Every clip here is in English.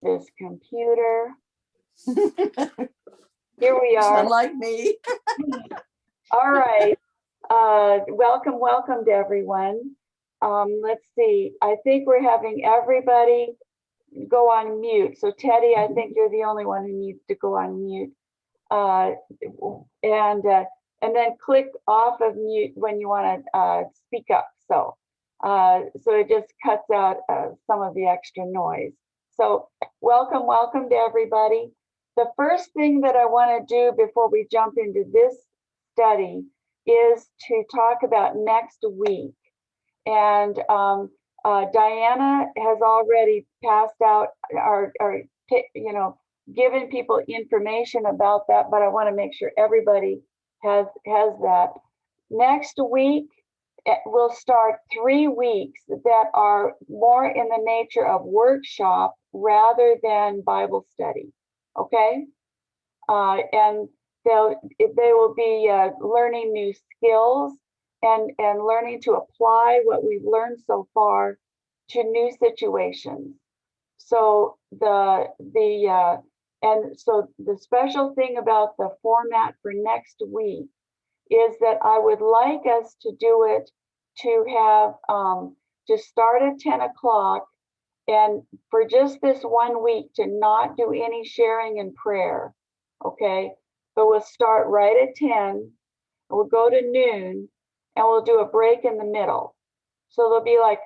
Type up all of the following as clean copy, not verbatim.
this computer. Here we are. Unlike me. All right. Welcome to everyone. Let's see. I think we're having everybody go on mute. So Teddy, I think you're the only one who needs to go on mute. And then click off of mute when you want to speak up. So it just cuts out some of the extra noise. So welcome to everybody. The first thing that I want to do before we jump into this study is to talk about next week. And Diana has already passed out given people information about that, but I want to make sure everybody has that. Next week, we'll start 3 weeks that are more in the nature of workshop rather than Bible study, okay? And they will be learning new skills and learning to apply what we've learned so far to new situations. So the special thing about the format for next week is that I would like us to do it to have to start at 10 o'clock and for just this 1 week to not do any sharing and prayer, okay? But we'll start right at 10, we'll go to noon, and we'll do a break in the middle. So there'll be like,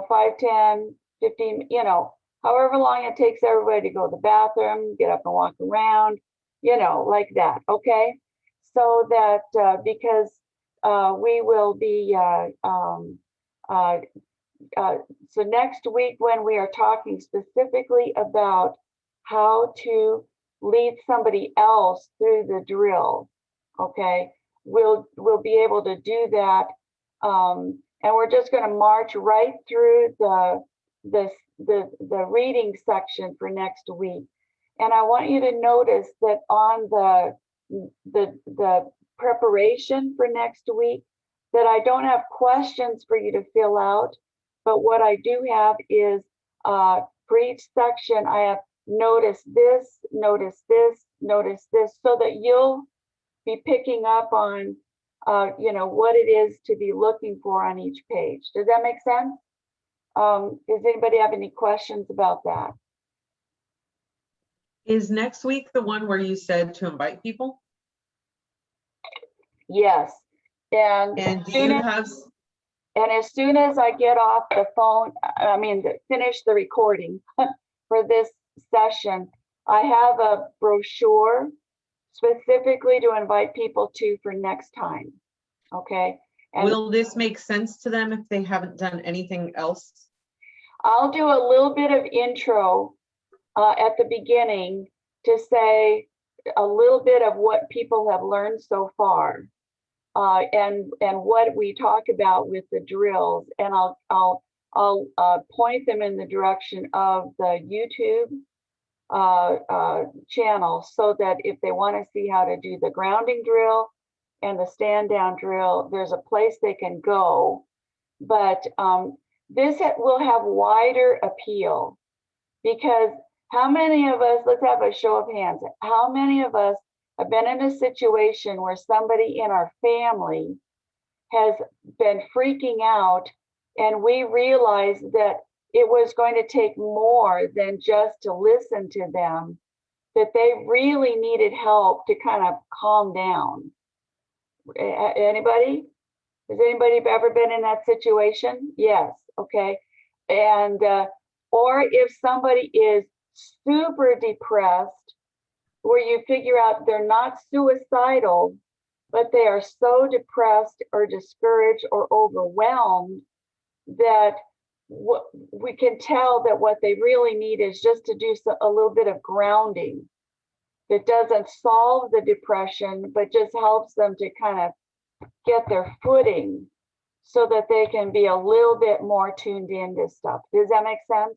5, 10, 15, however long it takes everybody to go to the bathroom, get up and walk around, like that, okay? So that because we will be, so next week when we are talking specifically about how to lead somebody else through the drill, okay? We'll be able to do that. And we're just going to march right through the reading section for next week. And I want you to notice that on the preparation for next week, that I don't have questions for you to fill out, but what I do have is for each section, I have notice this, so that you'll be picking up on what it is to be looking for on each page. Does that make sense? Does anybody have any questions about that? Is next week the one where you said to invite people? Yes. And as soon as I get off the phone, finish the recording for this session, I have a brochure specifically to invite people to for next time, okay? And will this make sense to them if they haven't done anything else? I'll do a little bit of intro at the beginning to say a little bit of what people have learned so far and what we talk about with the drills. And I'll point them in the direction of the YouTube channel so that if they want to see how to do the grounding drill and the stand down drill, there's a place they can go. But this will have wider appeal because how many of us, let's have a show of hands, how many of us have been in a situation where somebody in our family has been freaking out and we realized that it was going to take more than just to listen to them, that they really needed help to kind of calm down? Anybody? Has anybody ever been in that situation? Yes, okay. And, or if somebody is super depressed, where you figure out they're not suicidal, but they are so depressed or discouraged or overwhelmed that we can tell that what they really need is just to do a little bit of grounding that doesn't solve the depression, but just helps them to kind of get their footing so that they can be a little bit more tuned into stuff. Does that make sense?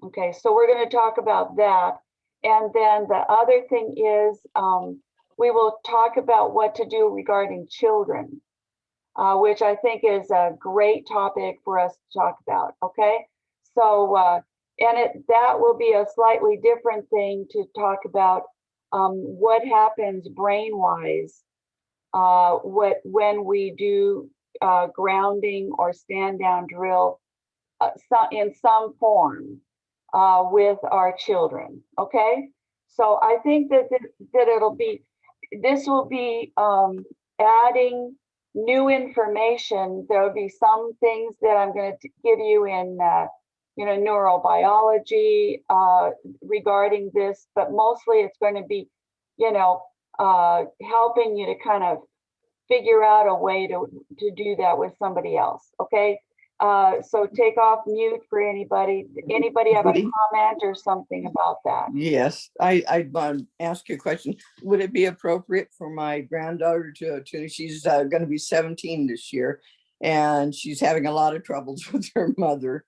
Okay, so we're going to talk about that. And then the other thing is we will talk about what to do regarding children, which I think is a great topic for us to talk about, okay? So that will be a slightly different thing to talk about, what happens brain-wise, when we do grounding or stand down drill, in some form, with our children. Okay, so I think that this will be adding new information. There will be some things that I'm going to give you in neurobiology regarding this, but mostly it's going to be helping you to kind of figure out a way to do that with somebody else. Okay, so take off mute for anybody. Anybody have a Woody? comment or something about that? Yes, I'd ask you a question. Would it be appropriate for my granddaughter to she's going to be 17 this year, and she's having a lot of troubles with her mother,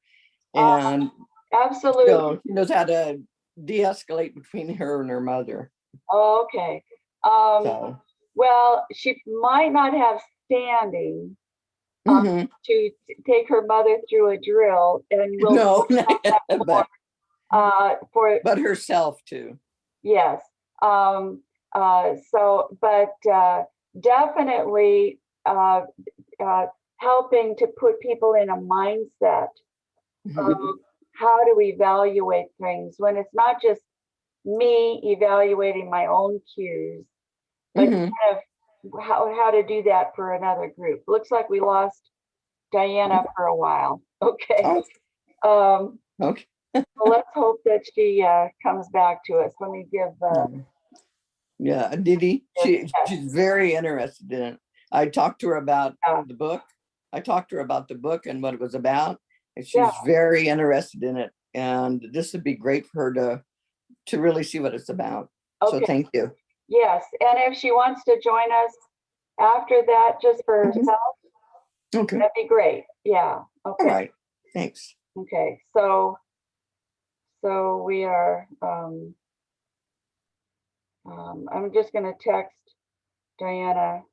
and Absolutely. so she knows how to de-escalate between her and her mother. Okay. So Well, she might not have standing mhm. to take her mother through a drill, and we'll No, for but herself too. yes. But definitely helping to put people in a mindset of how to evaluate things when it's not just me evaluating my own cues, but Mhm. kind of how to do that for another group. Looks like we lost Diana for a while. Okay. Oh, okay. Well, let's hope that she comes back to us. Let me give. Yeah, Didi, she's very interested in it. I talked to her about the book. I talked to her about the book and what it was about, and she's very interested in it. And this would be great for her to really see what it's about. So Okay. thank you. Yes, and if she wants to join us after that, just for herself, Okay. that'd be great. Yeah. Okay. All right. Thanks. Okay. So we are. I'm just going to text Diana.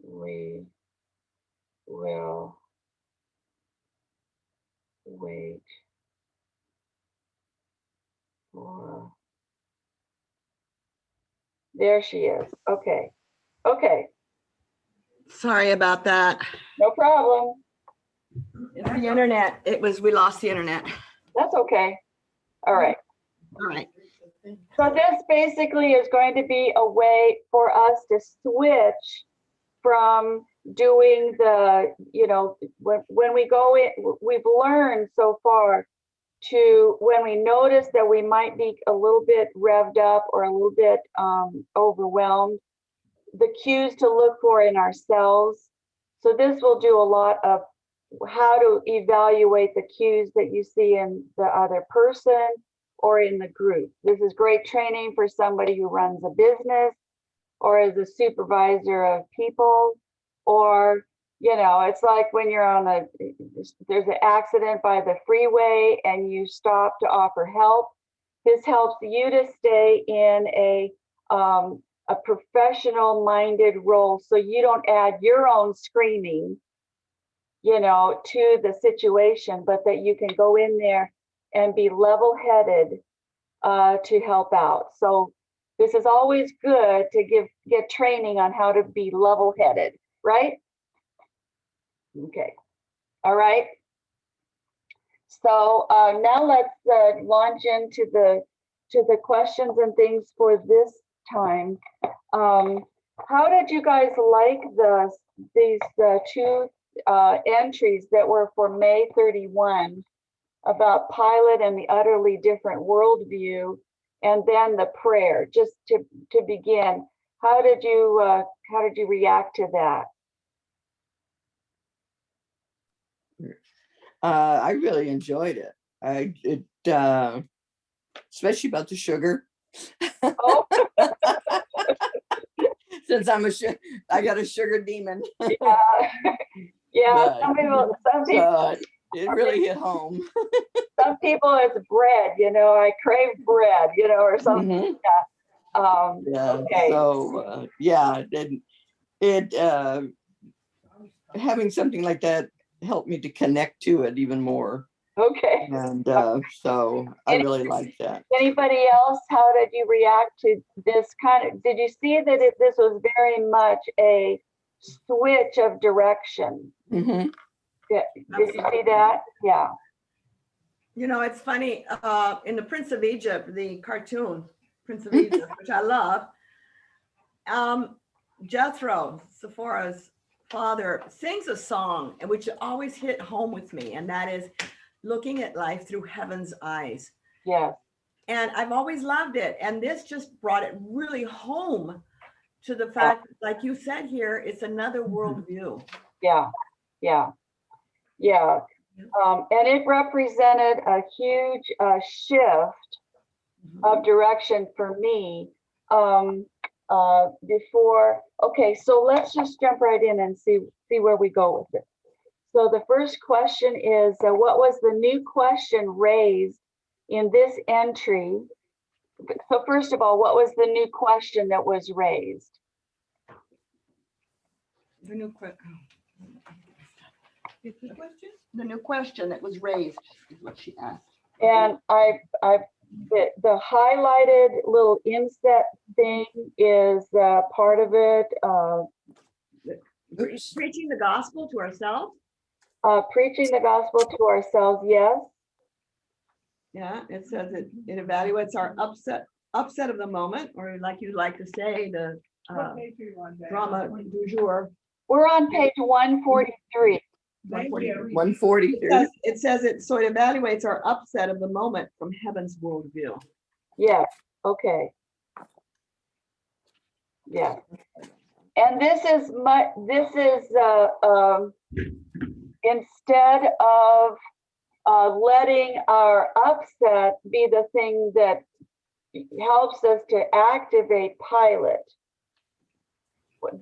We will wait for. There she is. Okay. Okay. Sorry about that. No problem. The internet, we lost the internet. That's okay. All right. All right. So this basically is going to be a way for us to switch from doing the, when we go in, we've learned so far to when we notice that we might be a little bit revved up or a little bit overwhelmed, the cues to look for in ourselves. So this will do a lot of how to evaluate the cues that you see in the other person or in the group. This is great training for somebody who runs a business or is a supervisor of people, or it's like when you're there's an accident by the freeway and you stop to offer help. This helps you to stay in a professional minded role, so you don't add your own screaming to the situation, but that you can go in there and be level-headed to help out. So this is always good to get training on how to be level-headed, right? Okay. All right. So now let's launch into the questions and things for this time. How did you guys like these two entries that were for May 31 about Pilate and the utterly different worldview, and then the prayer? Just to begin, how did you react to that? I really enjoyed it. Especially about the sugar. Oh. Since I got a sugar demon. Yeah. But, Some people. It really hit home. Some people it's bread. I crave bread. Or something. Mm-hmm. Yeah. Okay. So it having something like that helped me to connect to it even more. Okay. And so I really like that. Anybody else, how did you react to this kind of, did you see that this was very much a switch of direction? Mhm. Did you see that? Yeah. You know, it's funny, in the Prince of Egypt, the cartoon, Prince of Egypt, which I love, Jethro, Sephora's father, sings a song, and which always hit home with me, and that is looking at life through heaven's eyes. Yes. And I've always loved it. And this just brought it really home to the fact, like you said here, it's another worldview. Yeah. Yeah. Yeah. And it represented a huge shift of direction for me before. Okay, so let's just jump right in and see where we go with it. So the first question is, what was the new question raised in this entry? So first of all, what was the new question that was raised? The new question that was raised is what she asked. And the highlighted little inset thing is part of it. Preaching the gospel to ourselves. Preaching the gospel to ourselves, yes. Yeah, it says it evaluates our upset of the moment, or like you'd like to say, the drama du jour. We're on page 143. 143. It says it, so it evaluates our upset of the moment from heaven's worldview. Yeah, okay. Yeah. And this is instead of letting our upset be the thing that helps us to activate Pilate.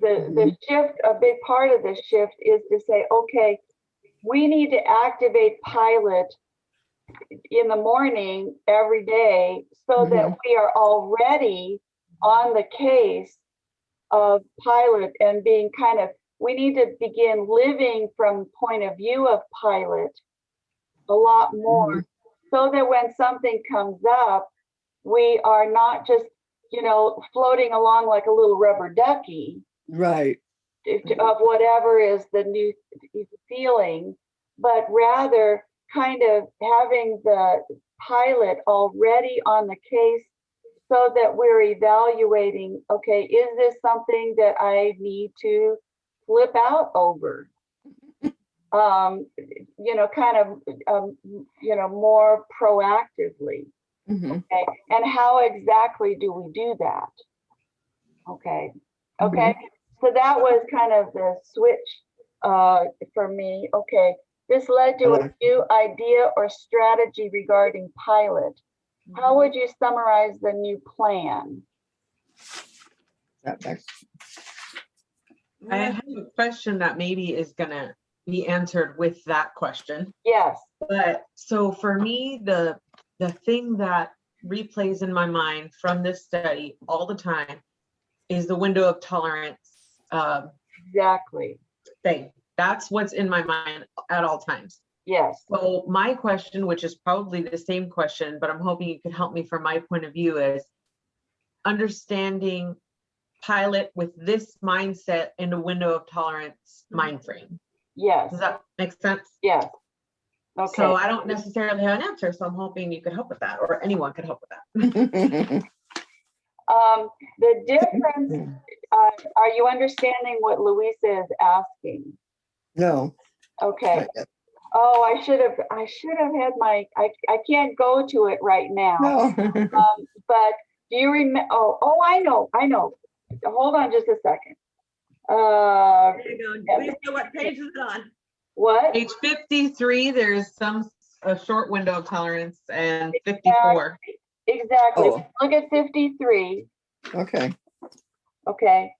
The shift, a big part of the shift is to say, okay, we need to activate Pilate in the morning every day so that we are already on the case of Pilate and being kind of, we need to begin living from point of view of Pilate a lot more so that when something comes up, we are not just, floating along like a little rubber ducky. Right. Of whatever is the new feeling, but rather kind of having the Pilate already on the case so that we're evaluating, okay, is this something that I need to flip out over? More proactively. Okay. And how exactly do we do that? Okay. Okay. So that was kind of the switch for me. Okay. This led to a new idea or strategy regarding Pilate. How would you summarize the new plan? I have a question that maybe is gonna be answered with that question. Yes. But so for me, the thing that replays in my mind from this study all the time is the window of tolerance Exactly. thing. That's what's in my mind at all times. Yes. So my question, which is probably the same question, but I'm hoping you could help me from my point of view, is understanding Pilate with this mindset in a window of tolerance mind frame. Yes. Does that make sense? Yes. Okay. So I don't necessarily have an answer, so I'm hoping you could help with that, or anyone could help with that. The difference, are you understanding what Louisa is asking? No. Okay. Oh, I should have had I can't go to it right now. No. But do you remember? Oh, I know. Hold on just a second. There you go. Lisa, what page is it on? What? Page 53, there's a short window of tolerance, and 54. Exactly. Oh. Look at 53. Okay. Okay.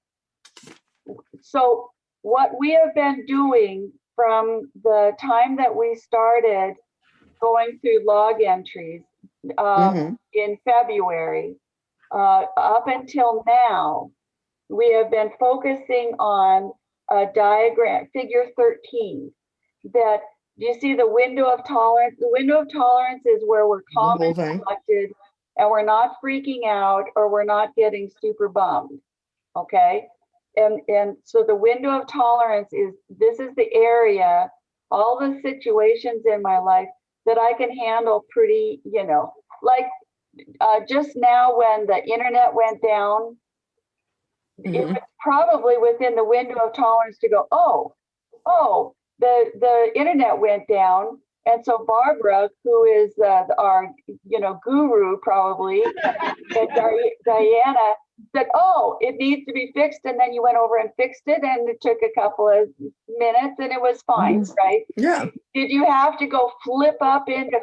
So what we have been doing from the time that we started going through log entries in February up until now, we have been focusing on a diagram, figure 13, that Do you see the window of tolerance? The window of tolerance is where we're calm whole and thing. collected, and we're not freaking out, or we're not getting super bummed. Okay. And so the window of tolerance is, this is the area, all the situations in my life that I can handle pretty, like just now when the internet went down, it Mhm. was probably within the window of tolerance to go, oh, the internet went down. And so Barbara, who is our, guru probably, and Diana said, oh, it needs to be fixed. And then you went over and fixed it, and it took a couple of minutes and it was fine, right? Yeah. Did you have to go flip up into,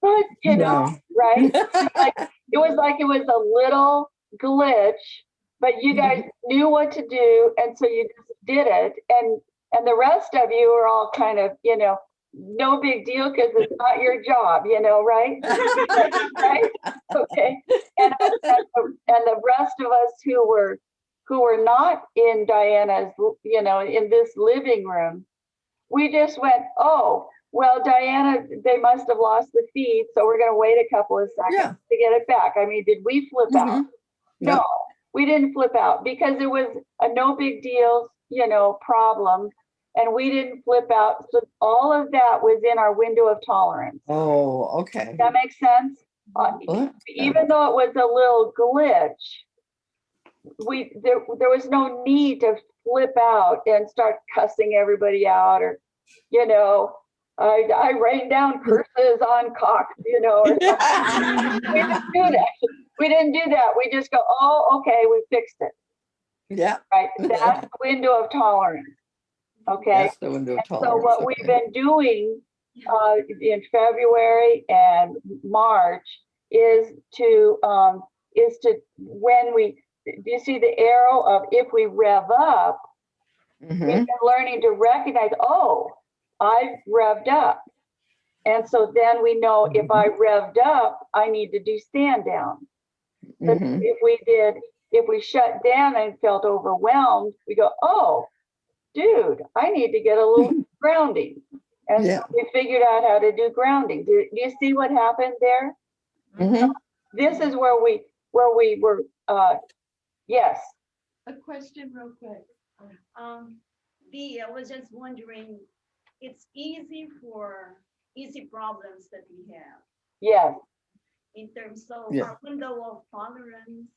but No. right? It was like it was a little glitch, but you guys knew what to do, and so you just did it. And the rest of you are all kind of, no big deal because it's not your job, right? Right? Okay. And the rest of us who were not in Diana's, in this living room, we just went, oh, well, Diana, they must have lost the feed, so we're going to wait a couple of seconds Yeah. to get it back. I mean, did we flip out? No, Nope. we didn't flip out because it was a no big deal, problem, and we didn't flip out. So all of that was in our window of tolerance. Oh, okay. That makes sense? Well, Even though it was a little glitch, there was no need to flip out and start cussing everybody out, or I rained down curses on Cox, or we didn't do that. We just go, oh, okay, we fixed it. Yeah. Right. That's the window of tolerance. Okay. That's the window of And so tolerance. what we've been doing in February and March is to when we, do you see the arrow of if we rev up, we've been learning to recognize, oh, I've revved up. And so then we know if I revved up, I need to do stand down. But if we shut down and felt overwhelmed, we go, oh, dude, I need to get a little grounding. And so we figured out how to do grounding. Do you see what happened there? This is where we were, yes. A question real quick. I was just wondering, it's easy for easy problems that we have Yes. in terms of Yeah. our window of tolerance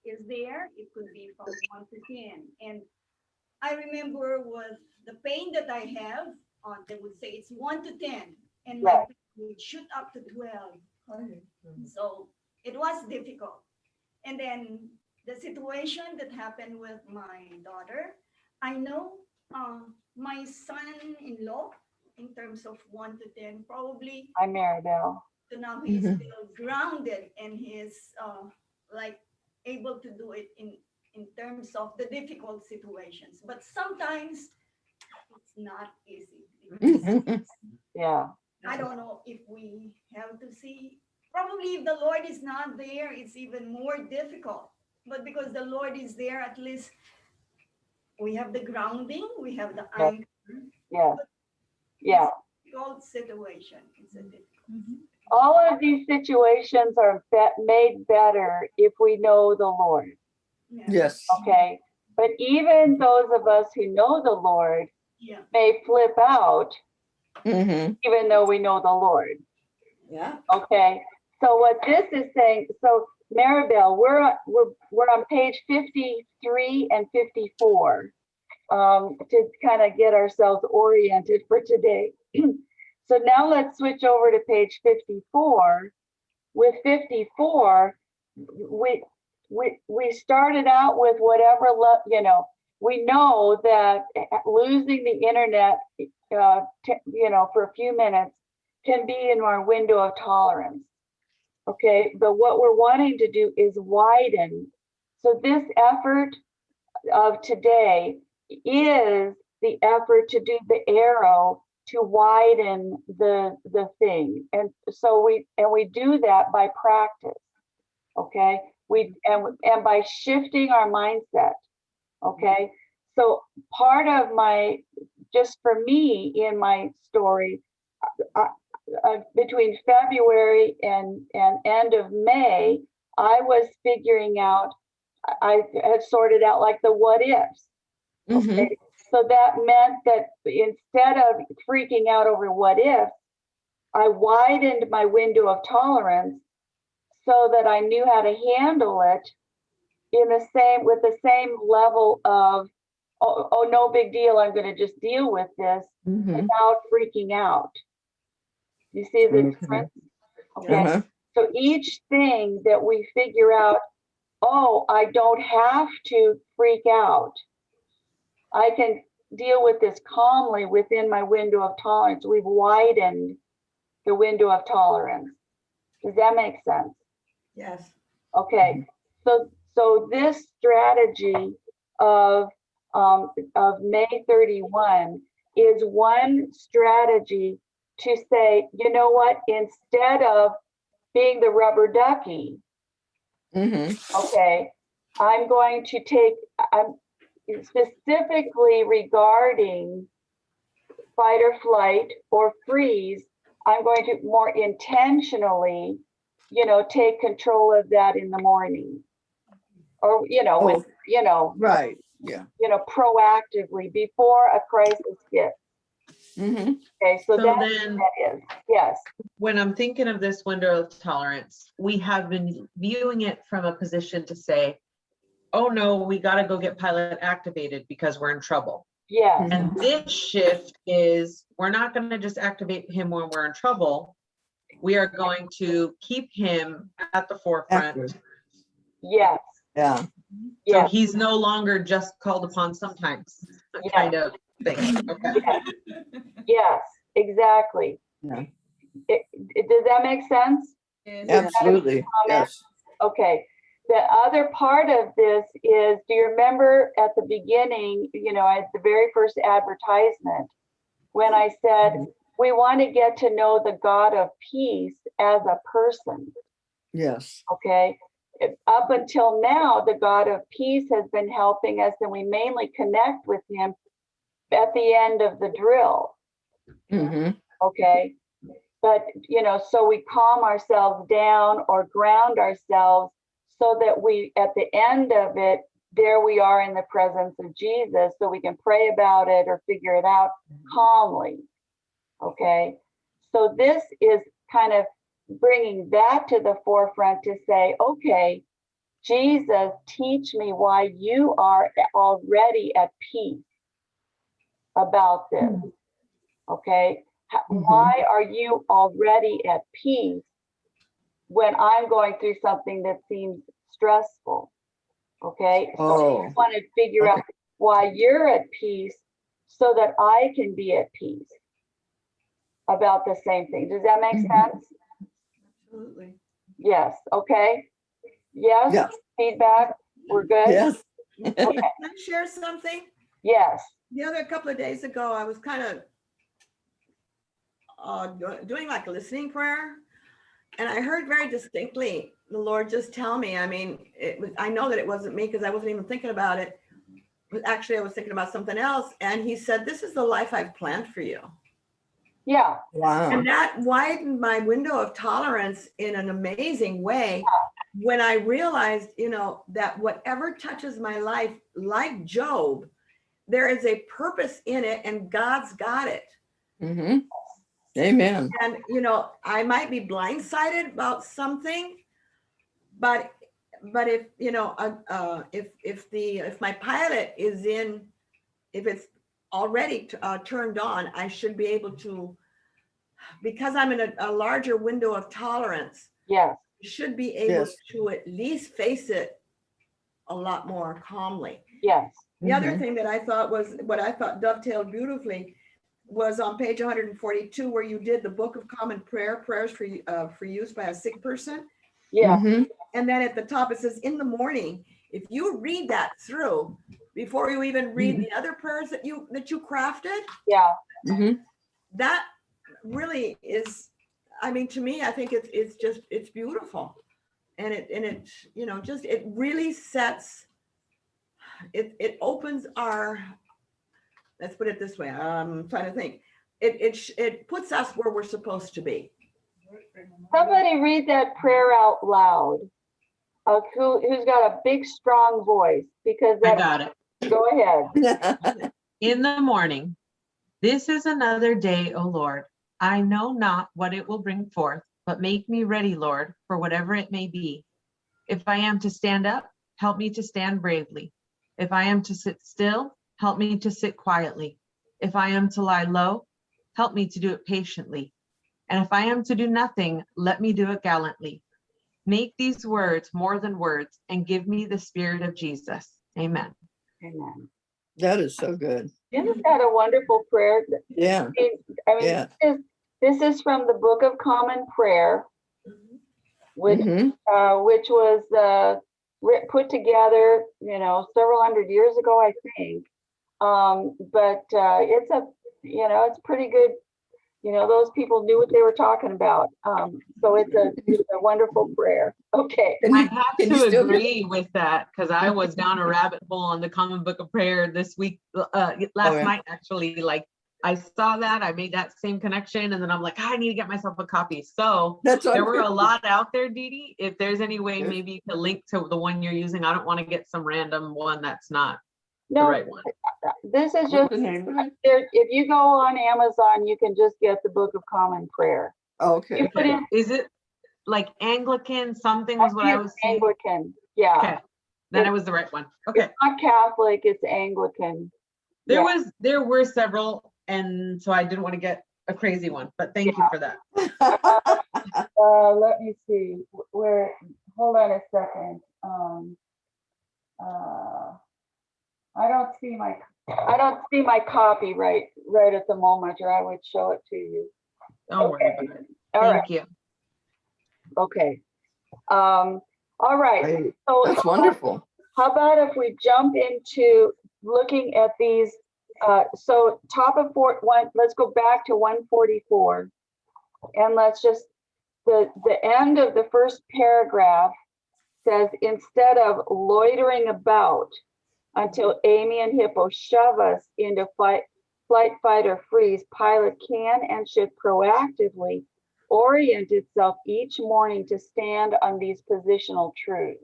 is there. It could be from 1 to 10. And I remember with the pain that I have, they would say it's 1 to 10, and my pain would shoot up to 12. So it was difficult. And then the situation that happened with my daughter, I know my son-in-law, in terms of 1 to 10, probably. Hi, Maribel. So now he's still grounded, and he's like able to do it in terms of the difficult situations. But sometimes it's not easy. Yeah. I don't know if we have to see. Probably if the Lord is not there, it's even more difficult. But because the Lord is there, at least we have the grounding, we have the anchor. Yeah. Yeah. Difficult situation. It's a difficult. All of these situations are made better if we know the Lord. Yes. Okay. But even those of us who know the Lord may flip out, even though we know the Lord. Yeah. Okay. So what this is saying, so Maribel, we're on page 53 and 54 to kind of get ourselves oriented for today. So now let's switch over to page 54. With 54, we started out with whatever, we know that losing the internet, for a few minutes can be in our window of tolerance. Okay, but what we're wanting to do is widen. So this effort of today is the effort to do the arrow to widen the thing. And so we do that by practice. Okay, and by shifting our mindset. Okay, so part of my just for me in my story, between February and end of May, I was figuring out, I had sorted out like the what ifs. Mhm. Okay. So that meant that instead of freaking out over what if, I widened my window of tolerance so that I knew how to handle it with the same level of, oh, no big deal, I'm going to just deal with this Mhm. without freaking out. You see the Okay. difference? Okay. Uh-huh. So each thing that we figure out, oh, I don't have to freak out. I can deal with this calmly within my window of tolerance. We've widened the window of tolerance. Does that make sense? Yes. Okay. So this strategy of May 31 is one strategy to say, you know what, instead of being the rubber ducky, Mhm. okay, I'm going to I'm specifically regarding fight or flight or freeze, I'm going to more intentionally, take control of that in the morning. Or, Oh, when, right. Yeah. proactively before a crisis hits. Mhm. Okay, so So that then is, yes, when I'm thinking of this window of tolerance, we have been viewing it from a position to say, oh no, we got to go get pilot activated because we're in trouble. yes, And this shift is, we're not going to just activate him when we're in trouble. We are going to keep him at the forefront. Active. yes, Yeah. So yes, he's no longer just called upon sometimes, kind of thing. Okay. yes, exactly. Yeah. Does that make sense? Absolutely. Yes. Okay. The other part of this is, do you remember at the beginning, at the very first advertisement, when I said, we want to get to know the God of peace as a person? Yes. Okay. Up until now, the God of peace has been helping us, and we mainly connect with him at the end of the drill. Mhm. Okay. But, so we calm ourselves down or ground ourselves so that we, at the end of it, there we are in the presence of Jesus, so we can pray about it or figure it out calmly. Okay. So this is kind of bringing that to the forefront to say, okay, Jesus, teach me why you are already at peace about this. Okay. Why are you already at peace when I'm going through something that seems stressful? Okay. So I Oh. want to figure out why you're at peace so that I can be at peace about the same thing. Does that make sense? Absolutely. Yes. Okay. Yes. Yeah. Feedback. We're good. Yes. Okay. Can I share something? Yes. The other couple of days ago, I was kind of doing like a listening prayer. And I heard very distinctly the Lord just tell me, I mean, I know that it wasn't me because I wasn't even thinking about it. But actually, I was thinking about something else. And he said, this is the life I've planned for you. Yeah. Wow. And that widened my window of tolerance in an amazing way when I realized, that whatever touches my life, like Job, there is a purpose in it and God's got it. Mm-hmm. Amen. And, I might be blindsided about something, but if, if my pilot is in, if it's already turned on, I should be able to, because I'm in a larger window of tolerance, Yes. should be able Yes. to at least face it a lot more calmly. Yes. The other thing that I thought was what I thought dovetailed beautifully was on page 142, where you did the Book of Common Prayer, prayers for use by a sick person. Yeah. Mm-hmm. And then at the top, it says, in the morning, if you read that through before you even read the other prayers that you crafted, Yeah. Mm-hmm. that really is, I mean, to me, I think it's beautiful. And it really sets, it opens our let's put it this way. I'm trying to think. It puts us where we're supposed to be. Somebody read that prayer out loud. Who's got a big, strong voice? Because I that, got it. go ahead. In the morning, this is another day, O Lord. I know not what it will bring forth, but make me ready, Lord, for whatever it may be. If I am to stand up, help me to stand bravely. If I am to sit still, help me to sit quietly. If I am to lie low, help me to do it patiently. And if I am to do nothing, let me do it gallantly. Make these words more than words and give me the spirit of Jesus. Amen. Amen. That is so good. Isn't that a wonderful prayer? Yeah, I mean, yeah. this is from the Book of Common Prayer, which Mhm. which was put together, several hundred years ago, I think. But it's it's pretty good. Those people knew what they were talking about. So it's a wonderful prayer. Okay. Can I you- have can you to still hear- agree with that because I was down a rabbit hole on the Common Book of Prayer this week, last yeah. night, actually. Like I saw that, I made that same connection, and then I'm like, I need to get myself a copy. So That's there what were a lot out there, Dee Dee. If there's any way, Yes. maybe you could link to the one you're using. I don't want to get some random one that's not the No, right one. this is What's just the name of it? there. If you go on Amazon, you can just get the Book of Common Prayer. Okay. You put Okay. in Is it like Anglican something was what I was seeing? Anglican. Yeah. Okay, then it was the right one. Okay. It's not Catholic, it's Anglican. There Yeah. were several, and so I didn't want to get a crazy one, but thank you for that. Let me see where, hold on a second. I don't see my copy right at the moment, or I would show it to you. Don't worry about it. All right. Thank you. Okay. All right. Right. So That's wonderful. how about if we jump into looking at these? So top of one, let's go back to 144, and let's just the end of the first paragraph says, instead of loitering about until Amy and Hippo shove us into flight, fight, or freeze, pilot can and should proactively orient itself each morning to stand on these positional truths.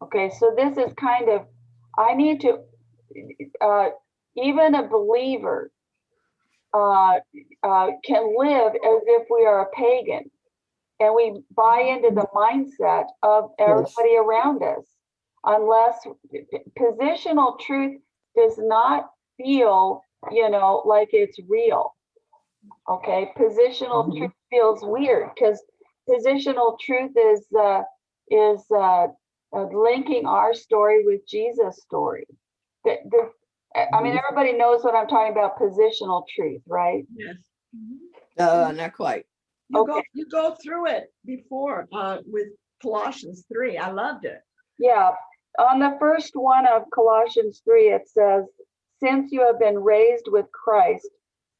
Okay, so this is kind of, I need to, even a believer can live as if we are a pagan, and we buy into the mindset of everybody around us, unless positional truth does not feel, like it's real. Okay, positional truth feels weird because positional truth is linking our story with Jesus' story. I mean, everybody knows what I'm talking about, positional truth, right? Yes. Not quite. You go through it before with Colossians 3. I loved it. Yeah. On the first one of Colossians 3, it says, since you have been raised with Christ,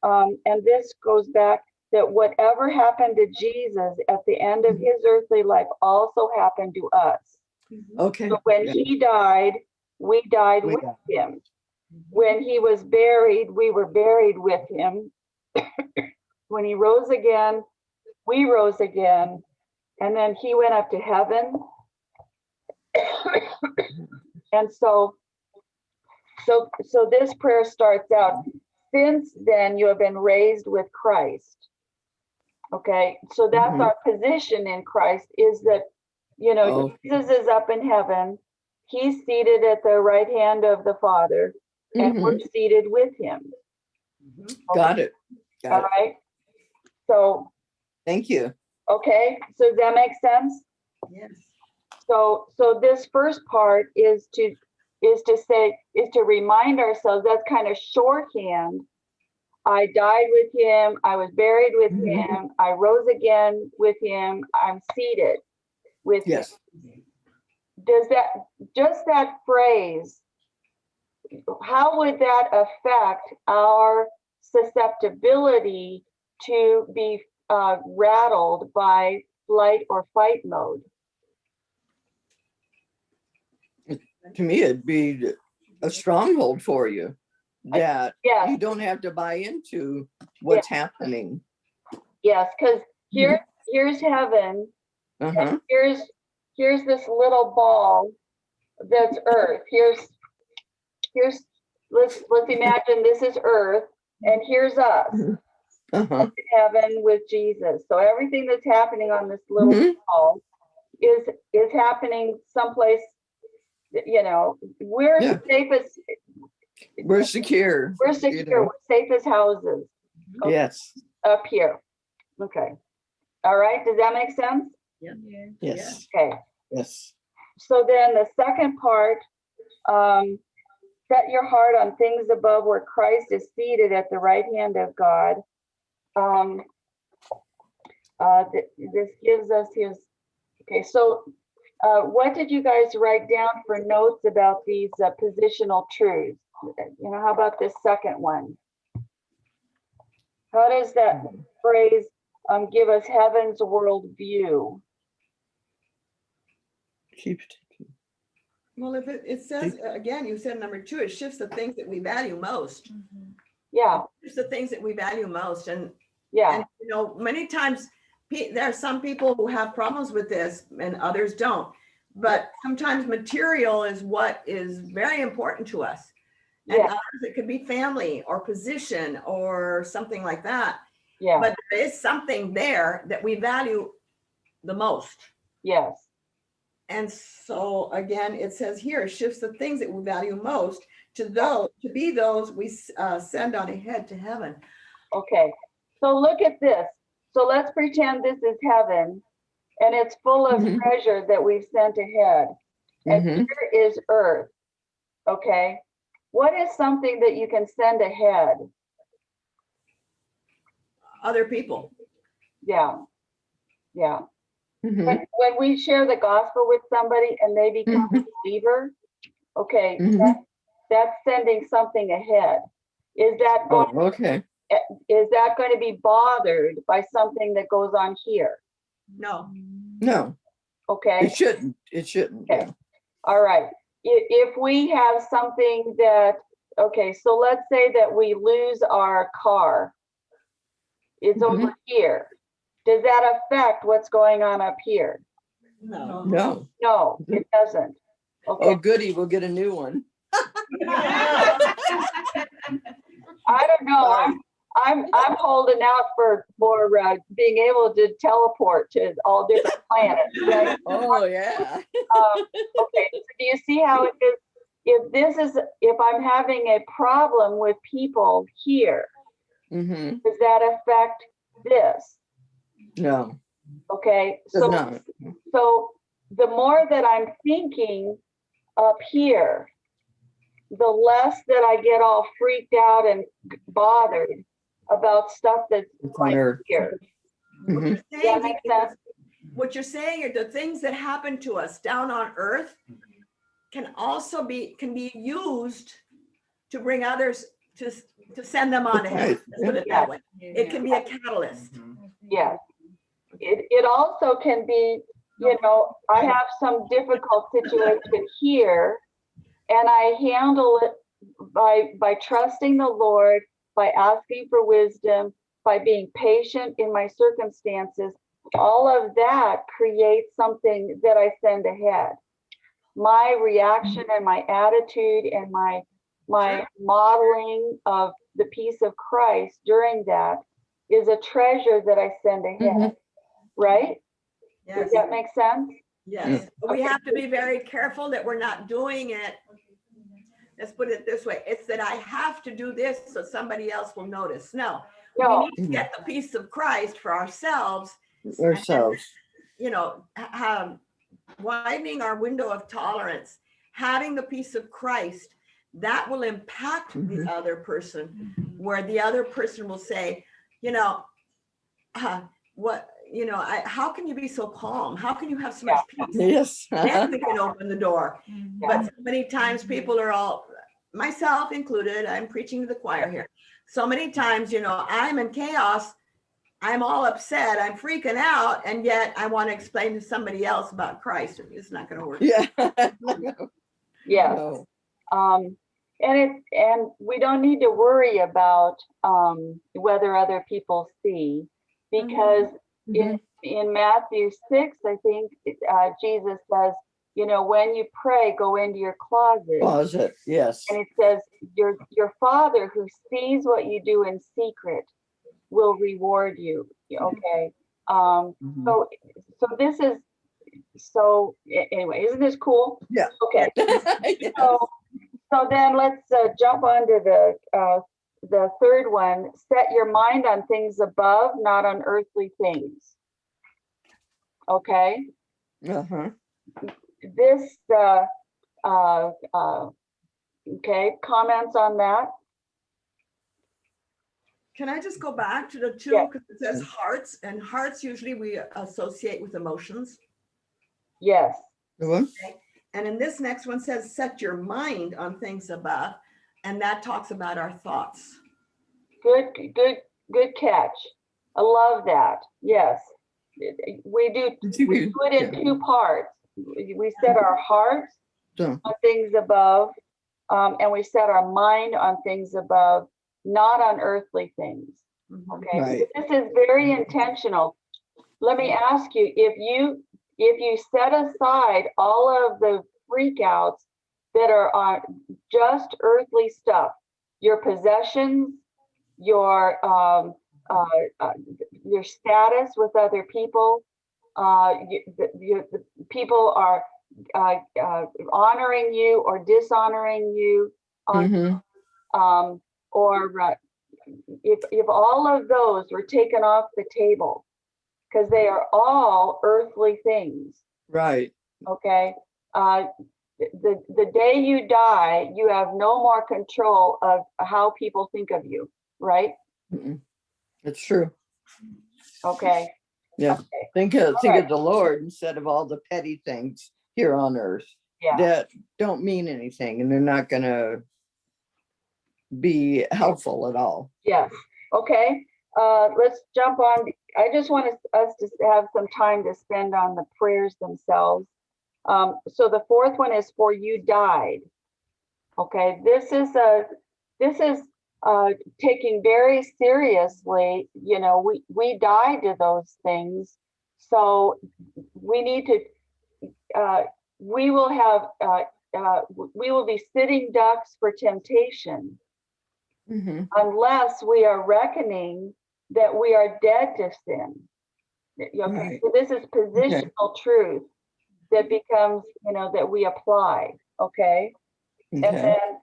and this goes back that whatever happened to Jesus at the end of his earthly life also happened to us. Okay. So when he died, we died with him. When he was buried, we were buried with him. When he rose again, we rose again. And then he went up to heaven. And so this prayer starts out, since then you have been raised with Christ. Okay, so that's our position in Christ, is that, Jesus is up in heaven. He's seated at the right hand of the Father, and we're seated with him. Got it. All right. So, Thank you. okay, so does that make sense? Yes. So this first part is to remind ourselves, that's kind of shorthand. I died with him, I was buried with him, I rose again with him, I'm seated with him. Does just that phrase, how would that affect our susceptibility to be rattled by flight or fight mode? To me, it'd be a stronghold for you. that Yes, you don't have to buy into what's happening. yes, because here's heaven, Uh-huh. and here's this little ball that's earth. Here's let's imagine this is earth, and here's us Uh-huh. in heaven with Jesus. So everything that's happening on this little Mhm. ball is happening someplace, you know, we're Yeah. safest, We're secure. we're you secure, know. we're safe as houses Yes. up here. Okay. All right, does that make sense? Yes. Okay. Yes. So then the second part, set your heart on things above where Christ is seated at the right hand of God. This gives us his, okay, so what did you guys write down for notes about these positional truths? You know, how about this second one? How does that phrase give us heaven's world view? Keep Well, if it says, again, you said number 2, it shifts the things that we value most. Yeah, It's the things that we value most. And yeah, you know, many times there are some people who have problems with this and others don't. But sometimes material is what is very important to us. And yeah, others, it could be family or position or something like that. yeah, But there is something there that we value the most. yes, And so again, it says here, it shifts the things that we value most to be those we send on ahead to heaven. okay. So look at this. So let's pretend this is heaven, and it's full of Mhm. treasure that we've sent ahead. And Mhm. here is earth, okay? What is something that you can send ahead? Other people. Yeah, yeah. Mhm. When we share the gospel with somebody and they become a Mhm. believer, okay, Mhm. that's sending something ahead. Is that going, Oh, okay. is that going to be bothered by something that goes on here? No. No, Okay, it shouldn't. It shouldn't. Okay. Yeah. all right. If we have something that, okay, so let's say that we lose our car. It's over here. Does that affect what's going on up here? No. No. No, it doesn't. Oh, Okay, goody. We'll get a new one. I don't know. Sorry. I'm holding out for being able to teleport to all different planets. Right? Oh, yeah. Okay, so do you see how it is? If I'm having a problem with people here, Mm-hmm. does that affect this? No, Okay, does so not. the more that I'm thinking up here, the less that I get all freaked out and bothered about stuff that's It's on right Earth. here. What you're That saying, makes Dee, sense? what you're saying are the things that happen to us down on earth can also be used to bring others to send them on ahead. Right. Let's put it that way. It can be a catalyst. Yeah. It also can be, you know, I have some difficult situation here and I handle it by trusting the Lord, by asking for wisdom, by being patient in my circumstances. All of that creates something that I send ahead. My reaction and my attitude and my modeling of the peace of Christ during that is a treasure that I send ahead, right? Yes. Does that make sense? Yes. But we have to be very careful that we're not doing it. Let's put it this way. It's that I have to do this so somebody else will notice. No, we No, need to get the peace of Christ for ourselves, Ourselves. you know, widening our window of tolerance, having the peace of Christ, that will impact the other person, where the other person will say, you know, how can you be so calm? How can you have so much peace? Yes. Then we can open the door. Yeah. But so many times people are all, myself included, I'm preaching to the choir here. So many times, you know, I'm in chaos. I'm all upset. I'm freaking out. And yet I want to explain to somebody else about Christ. It's not going to work. Yeah. yes. No. and we don't need to worry about whether other people see, because in Matthew 6, I think Jesus says, you know, when you pray, go into your closet. Yes. And it says, your Father who sees what you do in secret will reward you. Okay. Mhm. So this is, so anyway, isn't this cool? Yeah. Okay. Yes. So then let's jump on to the third one. Set your mind on things above, not on earthly things. Okay. Uh-huh. This, okay, comments on that? Can I just go back to the two? Yeah. Because it says hearts, and hearts usually we associate with emotions. Yes. The one? And in this next one says, set your mind on things above. And that talks about our thoughts. Good catch. I love that. Yes. We do it in two parts. We set our hearts on things above, and we set our mind on things above, not on earthly things. Okay. Right. This is very intentional. Let me ask you, if you set aside all of the freakouts that are on just earthly stuff, your possessions, your status with other people, the people are honoring you or dishonoring you, or if all of those were taken off the table, because they are all earthly things. Right. Okay. The day you die, you have no more control of how people think of you, right? It's true. Okay. Yeah. Okay. Think of the Lord instead of all the petty things here on earth that don't mean anything, and they're not going to be helpful at all. Yes. Okay. Let's jump on. I just want us to have some time to spend on the prayers themselves. So the fourth one is for you died. Okay. This is taking very seriously, you know, we died to those things. So we need to, we will we will be sitting ducks for temptation unless we are reckoning that we are dead to sin. Okay, Right. so this is positional truth that becomes, you know, that we apply. Okay. And then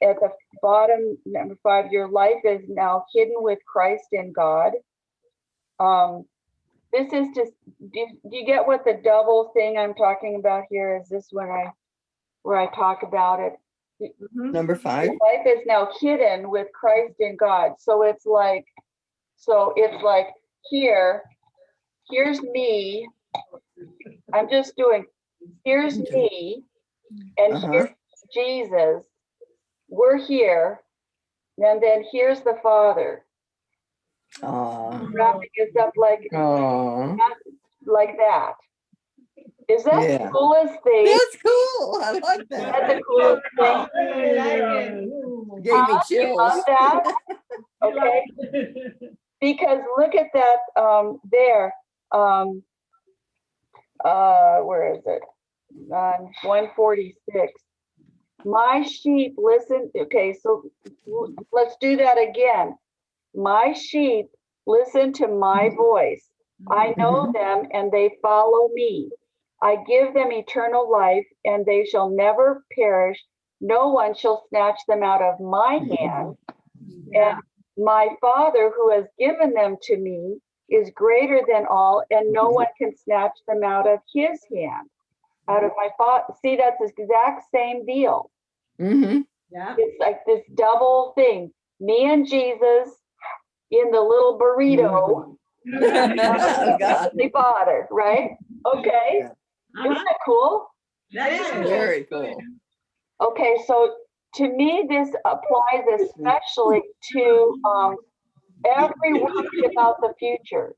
at the bottom, number 5, your life is now hidden with Christ in God. This is just, do you get what the double thing I'm talking about here is? This where I talk about it. Number 5. Life is now hidden with Christ in God. So it's like here's me. I'm just doing, here's me, and here's Jesus. We're here, and then here's the Father. Wrapping us up like that. Is that the coolest thing? That's cool. I like that. That's the coolest thing. Gave me chills. Love that. Okay. Because look at that there. Where is it? 146. My sheep listen. Okay, so let's do that again. My sheep listen to my voice. I know them and they follow me. I give them eternal life and they shall never perish. No one shall snatch them out of my hand. And my Father who has given them to me is greater than all, and no one can snatch them out of his hand. Out of my Father. See, that's the exact same deal. Yeah. It's like this double thing. Me and Jesus in the little burrito. The Father, right? Okay. Isn't that cool? That is very cool. Okay, so to me, this applies especially to every worry about the future,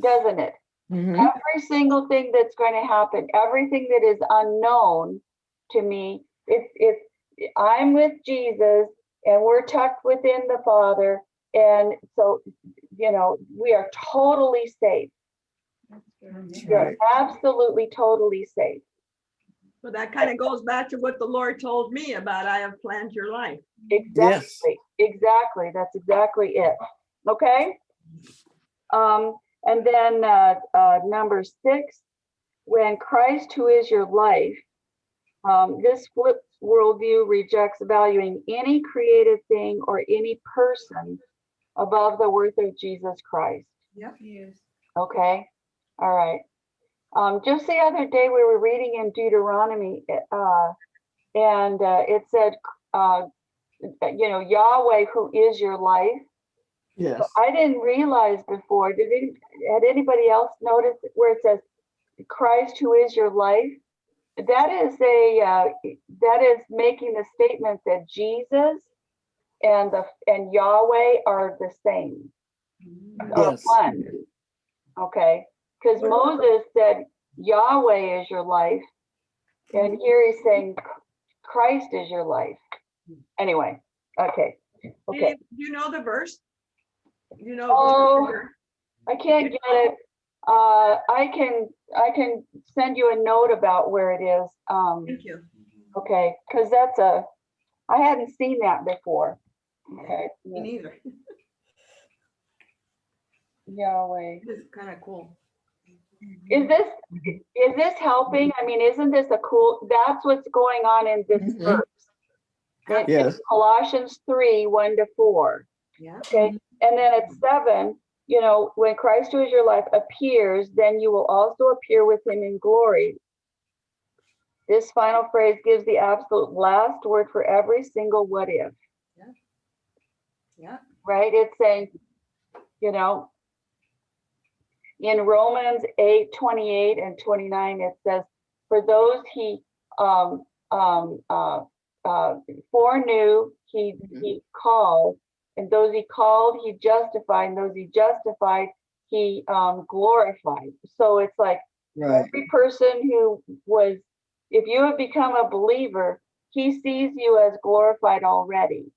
doesn't it? Every single thing that's going to happen, everything that is unknown to me, I'm with Jesus and we're tucked within the Father. And so, we are totally safe. We are Right. absolutely, totally safe. So that kind of goes back to what the Lord told me about, I have planned your life. Exactly. Exactly. That's exactly it. Okay. And then number 6, when Christ, who is your life, this flipped worldview rejects valuing any created thing or any person above the worth of Jesus Christ. Yep. Okay. All right. Just the other day we were reading in Deuteronomy, and it said, Yahweh, who is your life. Yes. I didn't realize before. Had anybody else noticed where it says Christ, who is your life? That is making the statement that Jesus and Yahweh are the same, are Yes. one. Okay, because Moses said Yahweh is your life, and here he's saying Christ is your life. Anyway, okay. Do you know the verse? Do you know? Oh, I can't get it. I can send you a note about where it is. Thank you. Okay, because I hadn't seen that before. Okay. Me neither. Yahweh. This is kind of cool. Is this helping? I mean, isn't this that's what's going on in this Mhm. verse. In Yes. Colossians 3, 1-4. Yeah. Okay. And then at 7, when Christ, who is your life, appears, then you will also appear with him in glory. This final phrase gives the absolute last word for every single what if. Yeah. Right? It's saying, in Romans 8:28 and 29, it says, for those he foreknew, he called, and those he called, he justified, and those he justified, he glorified. So it's like Right. every person who was, if you have become a believer, he sees you as glorified already.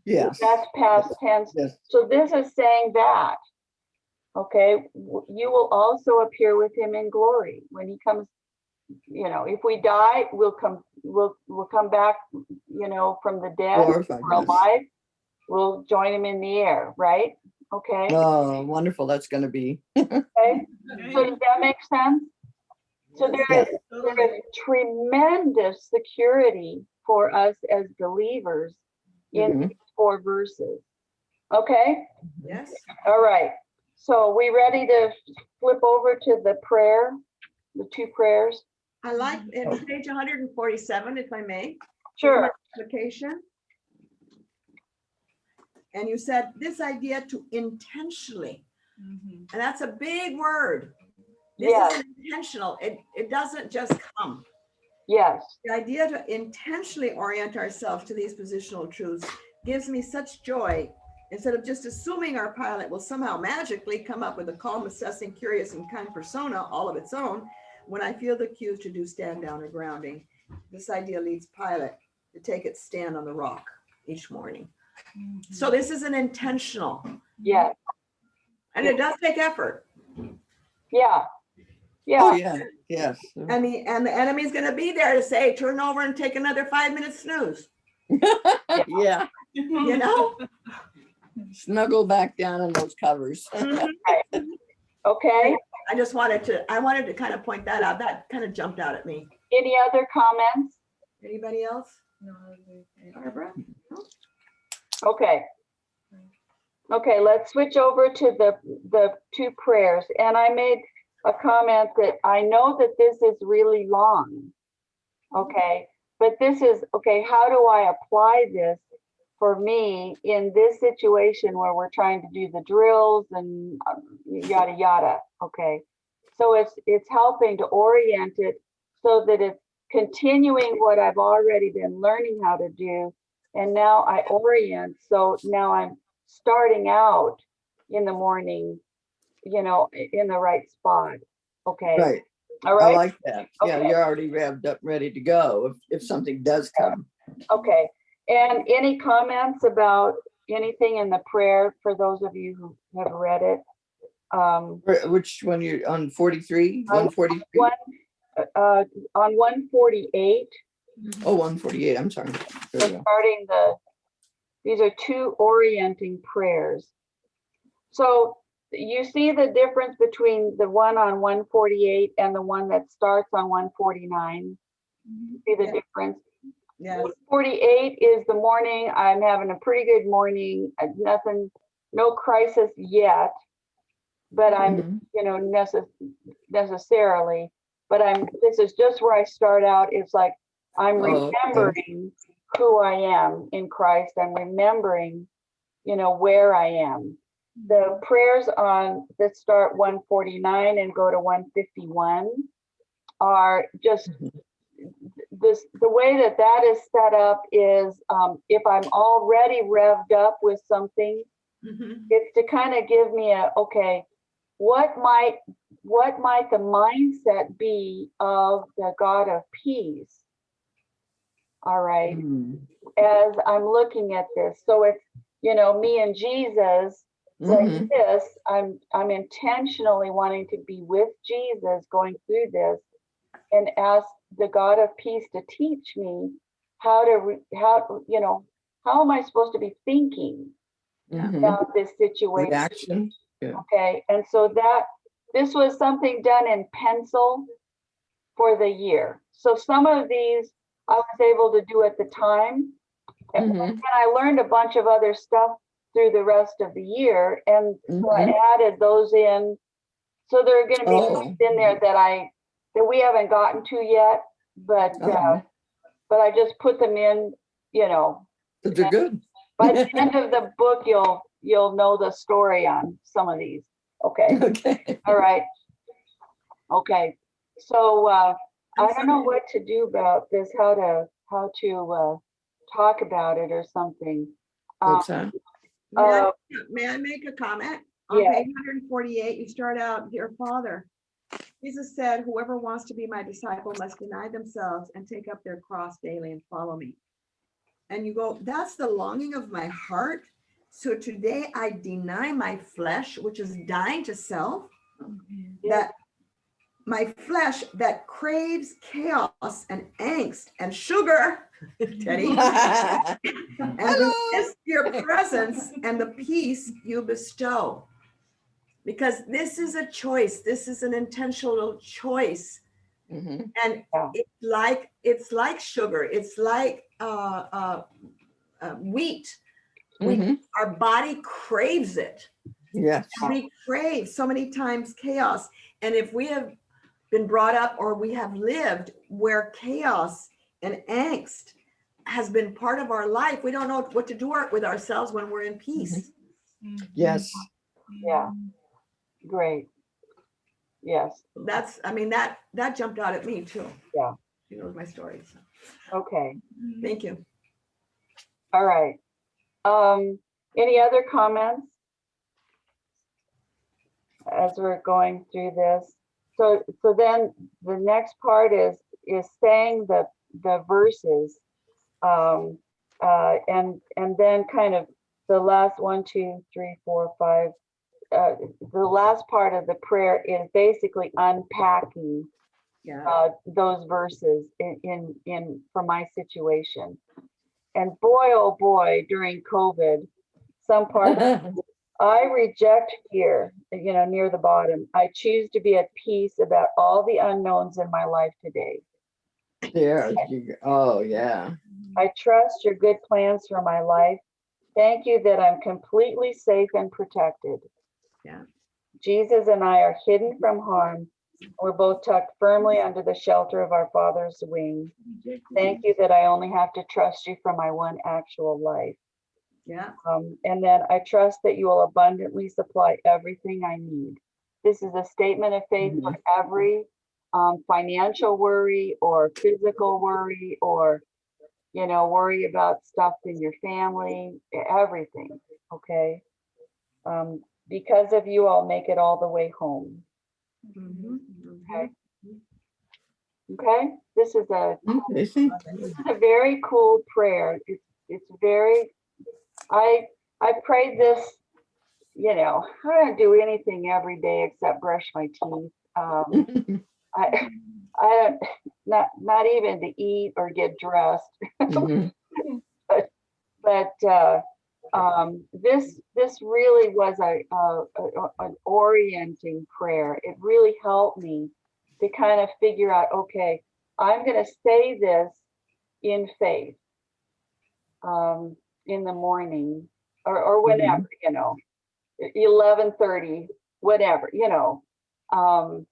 Yes. That's past tense. Yes. So this is saying that, okay, you will also appear with him in glory when he comes. If we die, we'll come back, from the dead. Glorified, We're yes. alive, we'll join him in the air, right? Okay. Oh, wonderful. That's going to be. Okay. So does that make sense? So there Yes. is tremendous security for us as believers in Mhm. these 4 verses. Okay. Yes. All right. So we ready to flip over to the prayer, the 2 prayers? I like in page 147, if I may. Sure. Application. And you said this idea to intentionally, and that's a big word. This Yes. is intentional. It doesn't just come. Yes. The idea to intentionally orient ourselves to these positional truths gives me such joy. Instead of just assuming our pilot will somehow magically come up with a calm, assessing, curious, and kind persona all of its own, when I feel the cues to do stand down or grounding, this idea leads pilot to take its stand on the rock each morning. So this is an intentional. Yes. And it does take effort. Yeah. Yeah. Oh, yeah. Yes. And the enemy's going to be there to say, turn over and take another 5-minute snooze. Yeah. You know? Snuggle back down in those covers. Okay. I wanted to kind of point that out. That kind of jumped out at me. Any other comments? Anybody else? No. Barbara? Okay. Okay, let's switch over to the 2 prayers. And I made a comment that I know that this is really long. Okay, but this is, okay, how do I apply this for me in this situation where we're trying to do the drills and yada, yada. Okay, so it's helping to orient it so that it's continuing what I've already been learning how to do. And now I orient, so now I'm starting out in the morning, in the right spot. Okay. Right. All right. I like that. Yeah, Okay. you're already revved up, ready to go if something does come. Okay, and any comments about anything in the prayer for those of you who have read it? Which one you're on 43, On 143? On 148, Oh, 148, I'm sorry. There so we go. starting these are two orienting prayers. So you see the difference between the one on 148 and the one that starts on 149? See the Yeah. difference? Yes. 48 is the morning. I'm having a pretty good morning. Nothing, no crisis yet, but I'm, Mhm. you know, necessarily, but this is just where I start out. It's like, I'm Oh, okay. remembering who I am in Christ. I'm remembering, you know, where I am. The prayers on that start 149 and go to 151 are just the way that is set up is if I'm already revved up with something, Mhm. it's to kind of give me okay, what might the mindset be of the God of peace? All right, Mm. as I'm looking at this. So it's, you know, me and Jesus like Mhm. this, I'm intentionally wanting to be with Jesus going through this and ask the God of peace to teach me how you know, how am I supposed to be thinking Mhm. about this situation? Reaction. Yeah. Okay, and so this was something done in pencil for the year. So some of these I was able to do at the time, and Mhm. I learned a bunch of other stuff through the rest of the year, and so I Mhm. added those in. So there are going to be Oh. things in there that we haven't gotten to yet, but Oh, I just put them in, you know. but they're good. By the end of the book, you'll know the story on some of these. Okay. Okay. All right. Okay. So I I'm don't know sorry. what to do about this, how to talk about it or something. What's that? May I make a comment? On Yeah. page 148, you start out, Dear Father, Jesus said, whoever wants to be my disciple must deny themselves and take up their cross daily and follow me. And you go, that's the longing of my heart. So today I deny my flesh, which is dying to self, that my flesh that craves chaos and angst and sugar, Teddy, and resist your presence and the peace you bestow. Because this is a choice. This is an intentional choice. Mhm. And Yeah. it's like sugar. It's like wheat. Mhm. Our body craves it. Yes. We crave so many times chaos. And if we have been brought up or we have lived where chaos and angst has been part of our life, we don't know what to do with ourselves when we're in peace. Yes. Yeah. Great. Yes. That's, I mean, that jumped out at me too. Yeah. She knows my story. So Okay. thank you. All right. Any other comments as we're going through this? So then the next part is saying the verses, and then kind of the last 1, 2, 3, 4, 5. The last part of the prayer is basically unpacking Yeah. those verses in for my situation. And boy, oh boy, during COVID, some part of I reject fear, you know, near the bottom. I choose to be at peace about all the unknowns in my life today. There you go. Oh, yeah. I trust your good plans for my life. Thank you that I'm completely safe and protected. Yeah. Jesus and I are hidden from harm. We're both tucked firmly under the shelter of our Father's wing. Thank you that I only have to trust you for my one actual life. Yeah. And then I trust that you will abundantly supply everything I need. This is a statement of faith for every financial worry or physical worry or, you know, worry about stuff in your family, everything. Okay. Because of you, I'll make it all the way home. Mhm. Okay. Okay, this is a Okay, thank this is a very cool prayer. It's very, I prayed this, you know, I don't do anything every day except brush my teeth. you. I I don't, not even to eat or get dressed. Mhm. But this really was an orienting prayer. It really helped me to kind of figure out, okay, I'm going to say this in faith in the morning or whenever, you know, 11:30, whatever, you know. Um,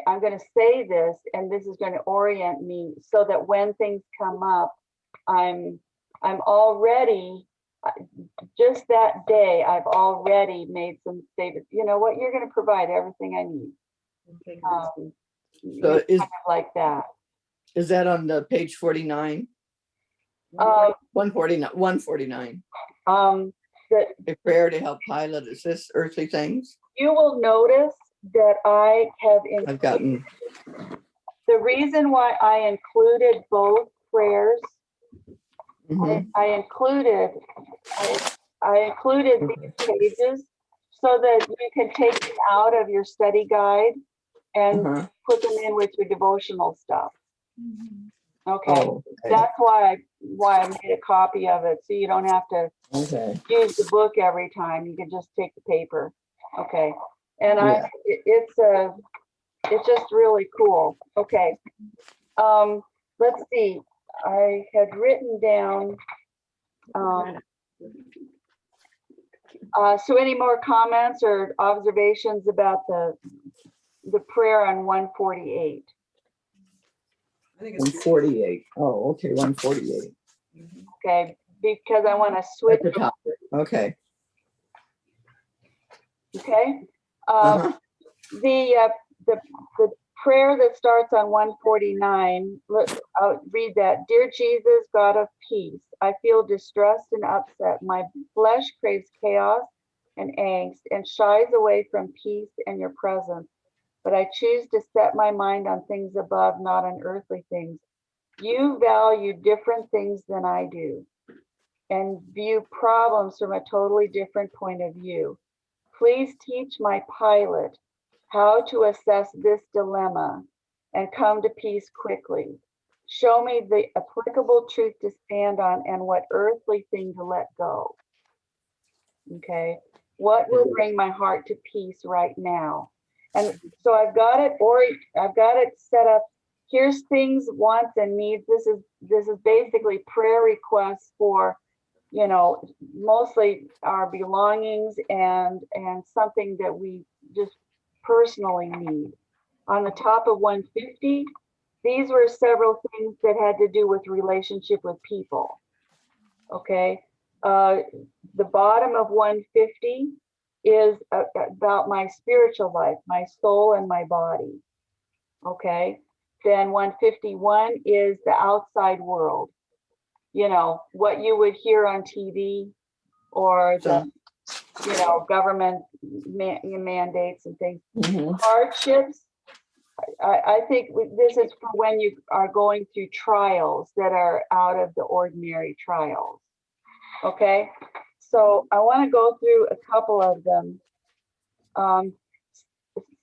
I'm going to say this, and this is going to orient me so that when things come up, I'm already just that day. I've already made some statements. You know what? You're going to provide everything I need. You know, So kind of like that. is that on the page 49? Um, 149, 149. that A prayer to help pilot assist earthly things. you will notice that I have I've gotten, the reason why I included both prayers. mhm. I included these pages so that you can take them out of your study guide and Uh-huh. put them in with your devotional stuff. Okay, Oh, okay. that's why I made a copy of it, so you don't have to Okay. use the book every time. You can just take the paper. Okay, and Yeah. it's just really cool. Okay, let's see. I had written down. So any more comments or observations about the prayer on 148? I think it's 148. Oh, okay, 148. Okay, because I want to At switch. the top. Okay. Okay, Uh-huh. the the prayer that starts on 149. I'll read that. Dear Jesus, God of peace, I feel distressed and upset. My flesh craves chaos and angst and shies away from peace and your presence. But I choose to set my mind on things above, not on earthly things. You value different things than I do and view problems from a totally different point of view. Please teach my pilot how to assess this dilemma and come to peace quickly. Show me the applicable truth to stand on and what earthly thing to let go. Okay. What will bring my heart to peace right now? And so I've got it set up. Here's things, wants, and needs. This is basically prayer requests for, you know, mostly our belongings and something that we just personally need. On the top of 150, these were several things that had to do with relationship with people. Okay. The bottom of 150 is about my spiritual life, my soul and my body. Okay. Then 151 is the outside world. You know, what you would hear on TV or the, you know, government mandates and things. Mhm. Hardships. I think this is for when you are going through trials that are out of the ordinary trials. Okay, so I want to go through a couple of them.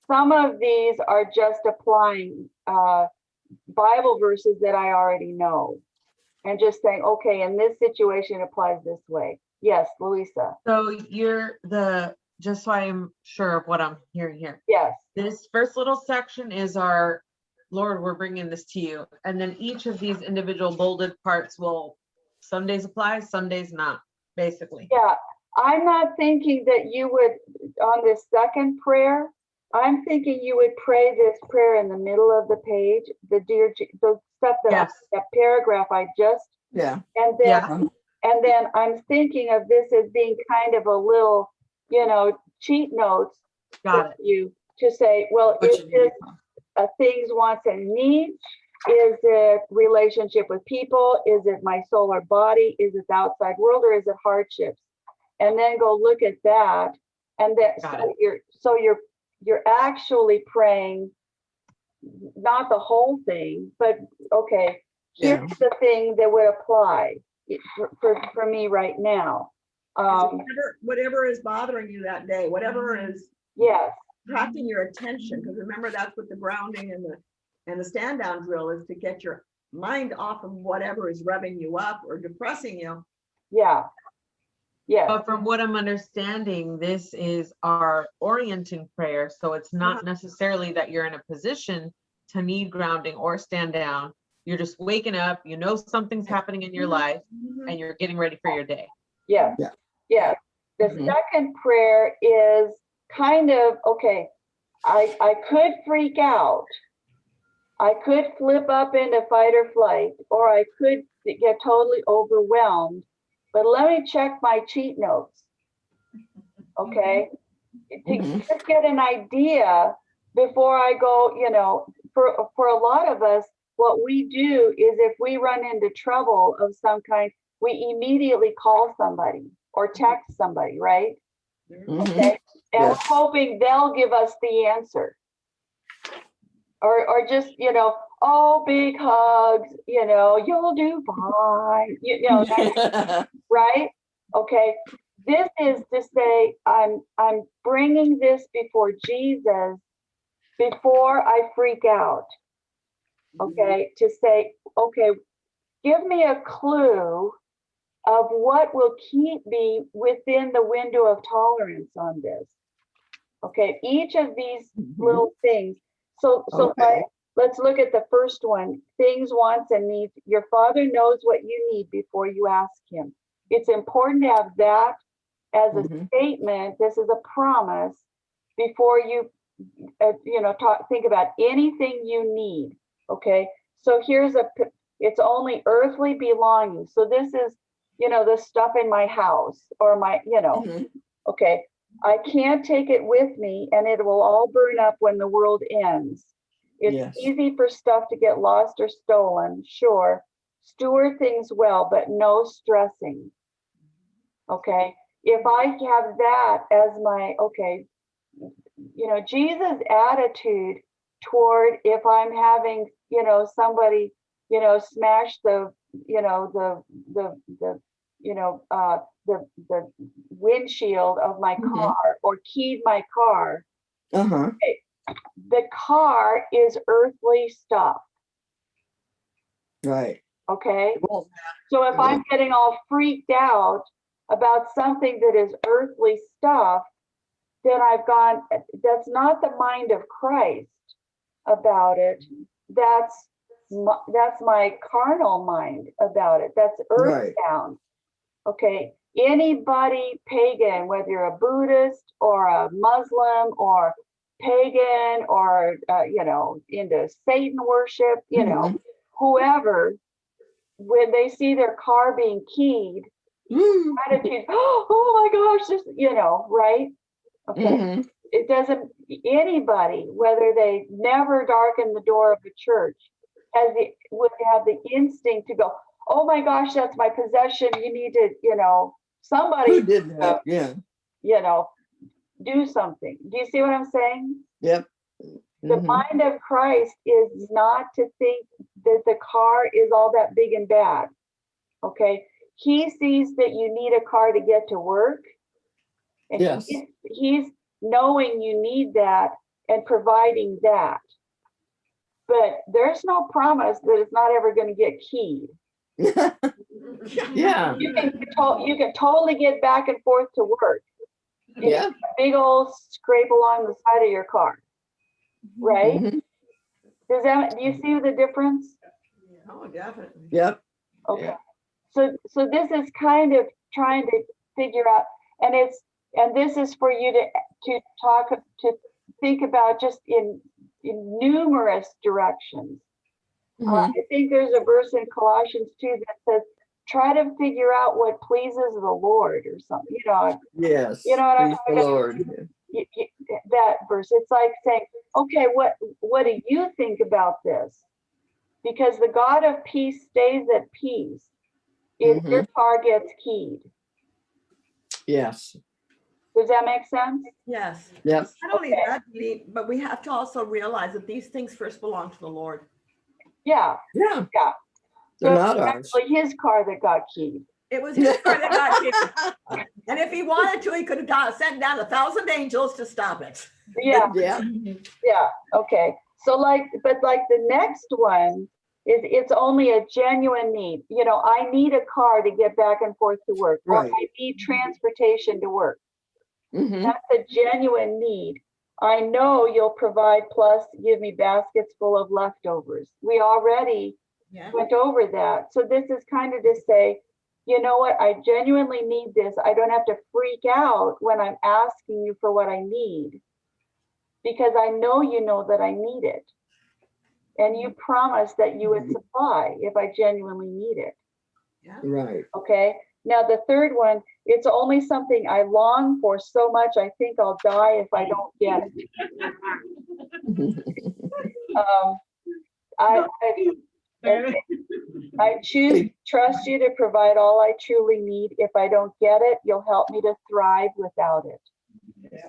Some of these are just applying Bible verses that I already know and just saying, okay, in this situation, it applies this way. Yes, Louisa. So just so I'm sure of what I'm hearing here. Yes. This first little section is our, Lord, we're bringing this to you. And then each of these individual bolded parts will, some days apply, some days not, basically. Yeah, I'm not thinking that you would, on this second prayer, I'm thinking you would pray this prayer in the middle of the page, the stuff that Yes. that paragraph I just, Yeah. and then Yeah. and then I'm thinking of this as being kind of a little, you know, cheat notes Got for it. you to say, well, Which- is this things, wants, and needs? Is it relationship with people? Is it my soul or body? Is it the outside world, or is it hardships? And then go look at that, and then Got so you're actually praying not the whole thing, but okay, Yeah. here's the thing that would apply for me right now. Whatever is bothering you that day, whatever is Yes, attracting your attention, because remember, that's what the grounding and the stand down drill is, to get your mind off of whatever is revving you up or depressing you. yeah, yes, But from what I'm understanding, this is our orienting prayer. So it's not necessarily that you're in a position to need grounding or stand down. You're just waking up, you know something's happening in your life, and you're getting ready for your day. yes, Yeah. yes. The Mhm. second prayer is kind of, okay, I could freak out. I could flip up into fight or flight, or I could get totally overwhelmed. But let me check my cheat notes, okay? To Mhm. just get an idea before I go, for a lot of us, what we do is if we run into trouble of some kind, we immediately call somebody or text somebody, right? Mhm. Okay. And Yes. we're hoping they'll give us the answer. Or just, oh, big hugs, you'll do fine, right? Okay. This is to say, I'm bringing this before Jesus before I freak out. Okay. To say, okay, give me a clue of what will keep me within the window of tolerance on this. Okay. Each of these Mhm. little things. So Okay. let's look at the first one, things, wants, and needs. Your Father knows what you need before you ask him. It's important to have that as a Mhm. statement. This is a promise before you, think about anything you need. Okay. So it's only earthly belonging. So this is, the stuff in my house or my, Mhm. okay. I can't take it with me and it will all burn up when the world ends. It's Yes. easy for stuff to get lost or stolen, sure. Steward things well, but no stressing. Okay. If I have that as my, okay, Jesus' attitude toward if I'm having, somebody, smash the, the windshield of my Mhm. car or keyed my car. Uh-huh. The car is earthly stuff. Right. Okay. Well, So if I'm getting all freaked out about something that is earthly stuff, then I've gone, that's not the mind of Christ about it. That's my carnal mind about it. That's right. earthbound. Okay. Anybody pagan, whether you're a Buddhist or a Muslim or pagan or, into Satan worship, Mhm. whoever, when they see their car being keyed, Woo. attitude, oh my gosh, just, right? Okay. Mhm. It doesn't, anybody, whether they never darken the door of the church, would have the instinct to go, oh my gosh, that's my possession. You need to, somebody, Who did that? Yeah. do something. Do you see what I'm saying? Yep. The Mhm. mind of Christ is not to think that the car is all that big and bad. Okay. He sees that you need a car to get to work. And Yes. he's knowing you need that and providing that. But there's no promise that it's not ever going to get keyed. Yeah. You can totally get back and forth to work. You Yeah. get a big old scrape along the side of your car, right? Mhm. Do you see the difference? Oh, definitely. Yep. Okay. Yeah. So this is kind of trying to figure out, and this is for you to think about just in numerous directions. Mhm. I think there's a verse in Colossians 2 that says, try to figure out what pleases the Lord or something, Yes. what I'm Praise talking the about? Lord. That verse. It's like saying, okay, what do you think about this? Because the God of peace stays at peace if your Mhm. car gets keyed. Yes. Does that make sense? Yes. Yep. Not only Okay. that, but we have to also realize that these things first belong to the Lord. Yeah, Yeah. yeah. They're So not it's ours. actually his car that got keyed. It was his car that got killed. And if he wanted to, he could have sent down 1,000 angels to stop it. Yeah, Yeah. yeah, okay. So like, but like the next one is, it's only a genuine need. You know, I need a car to get back and forth to work, or Right. I need transportation to work. Hmm. That's a genuine need. I know you'll provide, plus give me baskets full of leftovers. We already Yeah. went over that. So this is kind of to say, you know what, I genuinely need this. I don't have to freak out when I'm asking you for what I need, because I know you know that I need it. And you promised that you would supply if I genuinely need it. Right. Okay. Now the third one, it's only something I long for so much I think I'll die if I don't get it. I choose to trust you to provide all I truly need. If I don't get it, you'll help me to thrive without it.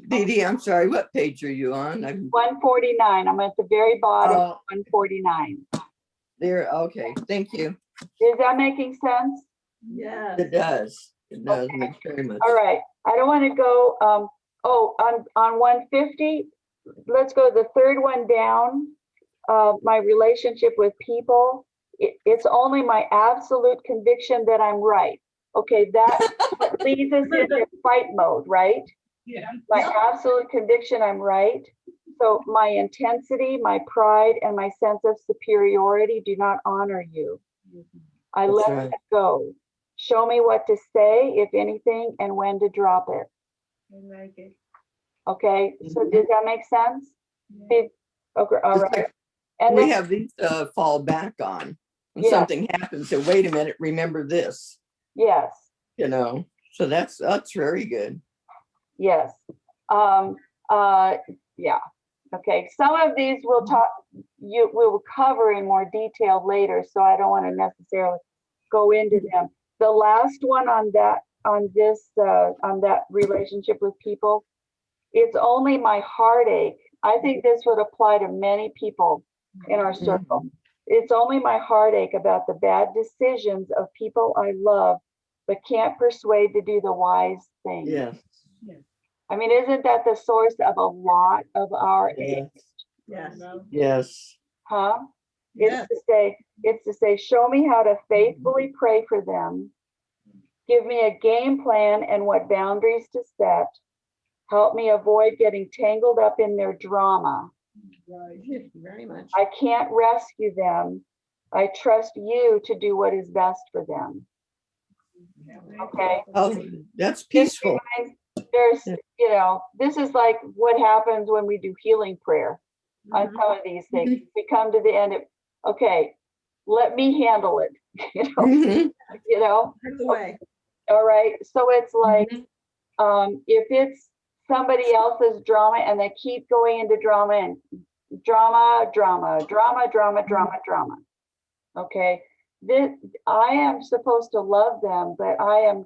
Dee Dee, I'm sorry, what page are you on? I'm 149. I'm at the very bottom, Oh. 149. there. Okay, thank you. Is that making sense? Yes. It does. It does make very much. All right. I don't want to go, on 150, let's go the third one down. My relationship with people. It's only my absolute conviction that I'm right. Okay, that leads us into fight mode, right? Yeah. My absolute conviction I'm right. So my intensity, my pride, and my sense of superiority do not honor you. I That's let right. it go. Show me what to say, if anything, and when to drop it. I like it. Okay, so does that make sense? Yeah. Okay, all It's right. like And we then, have these to fall back on. When Yeah. something happens, say, wait a minute, remember this, yes, you know? So that's very good. yes. Yeah. Okay, some of these we'll will cover in more detail later, so I don't want to necessarily go into them. The last one on that relationship with people, it's only my heartache. I think this would apply to many people in our circle. It's only my heartache about the bad decisions of people I love, but can't persuade to do the wise thing. Yes. I mean, isn't that the source of a lot of our Yes. Yes. Yes. huh? Yes. It's to say, show me how to faithfully pray for them. Give me a game plan and what boundaries to set. Help me avoid getting tangled up in their drama. Very much. I can't rescue them. I trust you to do what is best for them. Okay. Oh, that's peaceful. There's, Yeah. this is like what happens when we do healing prayer on Mhm. some of these things. We come to the end of, okay, let me handle it. Mhm. Out of the way. All right. So it's like, if it's somebody else's drama and they keep going into drama and drama. Okay. I am supposed to love them, but I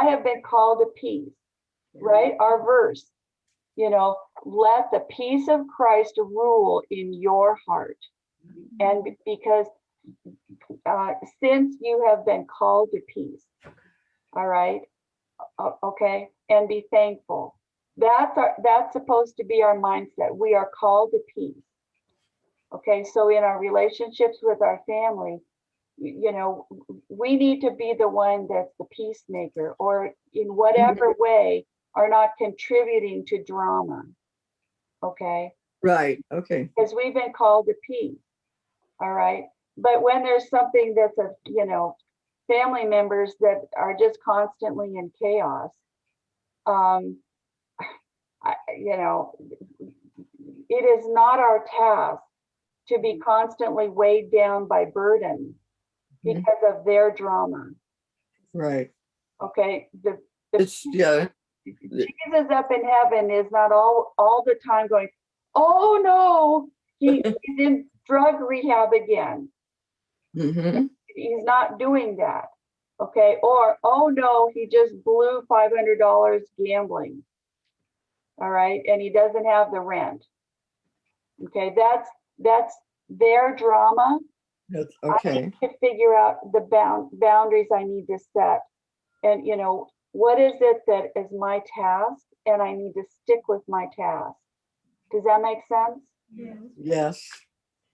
have been called to peace, right? Our verse, let the peace of Christ rule in your heart. And because since you have been called to peace, all right, okay, and be thankful. That's supposed to be our mindset. We are called to peace. Okay, so in our relationships with our family, we need to be the one that's the peacemaker, or in whatever way are not contributing to drama. Okay, Right. Okay. because we've been called to peace. All right, but when there's something that's family members that are just constantly in chaos, it is not our task to be constantly weighed down by burden because of their drama. Right. Okay, It's Jesus up in heaven is not all the time going, oh no, he's in drug rehab again. mhm. He's not doing that. Okay, or, oh no, he just blew $500 gambling. All right, and he doesn't have the rent. Okay, that's their drama. That's I okay. need to figure out the boundaries I need to set. And what is it that is my task? And I need to stick with my task. Does that make sense? Yes.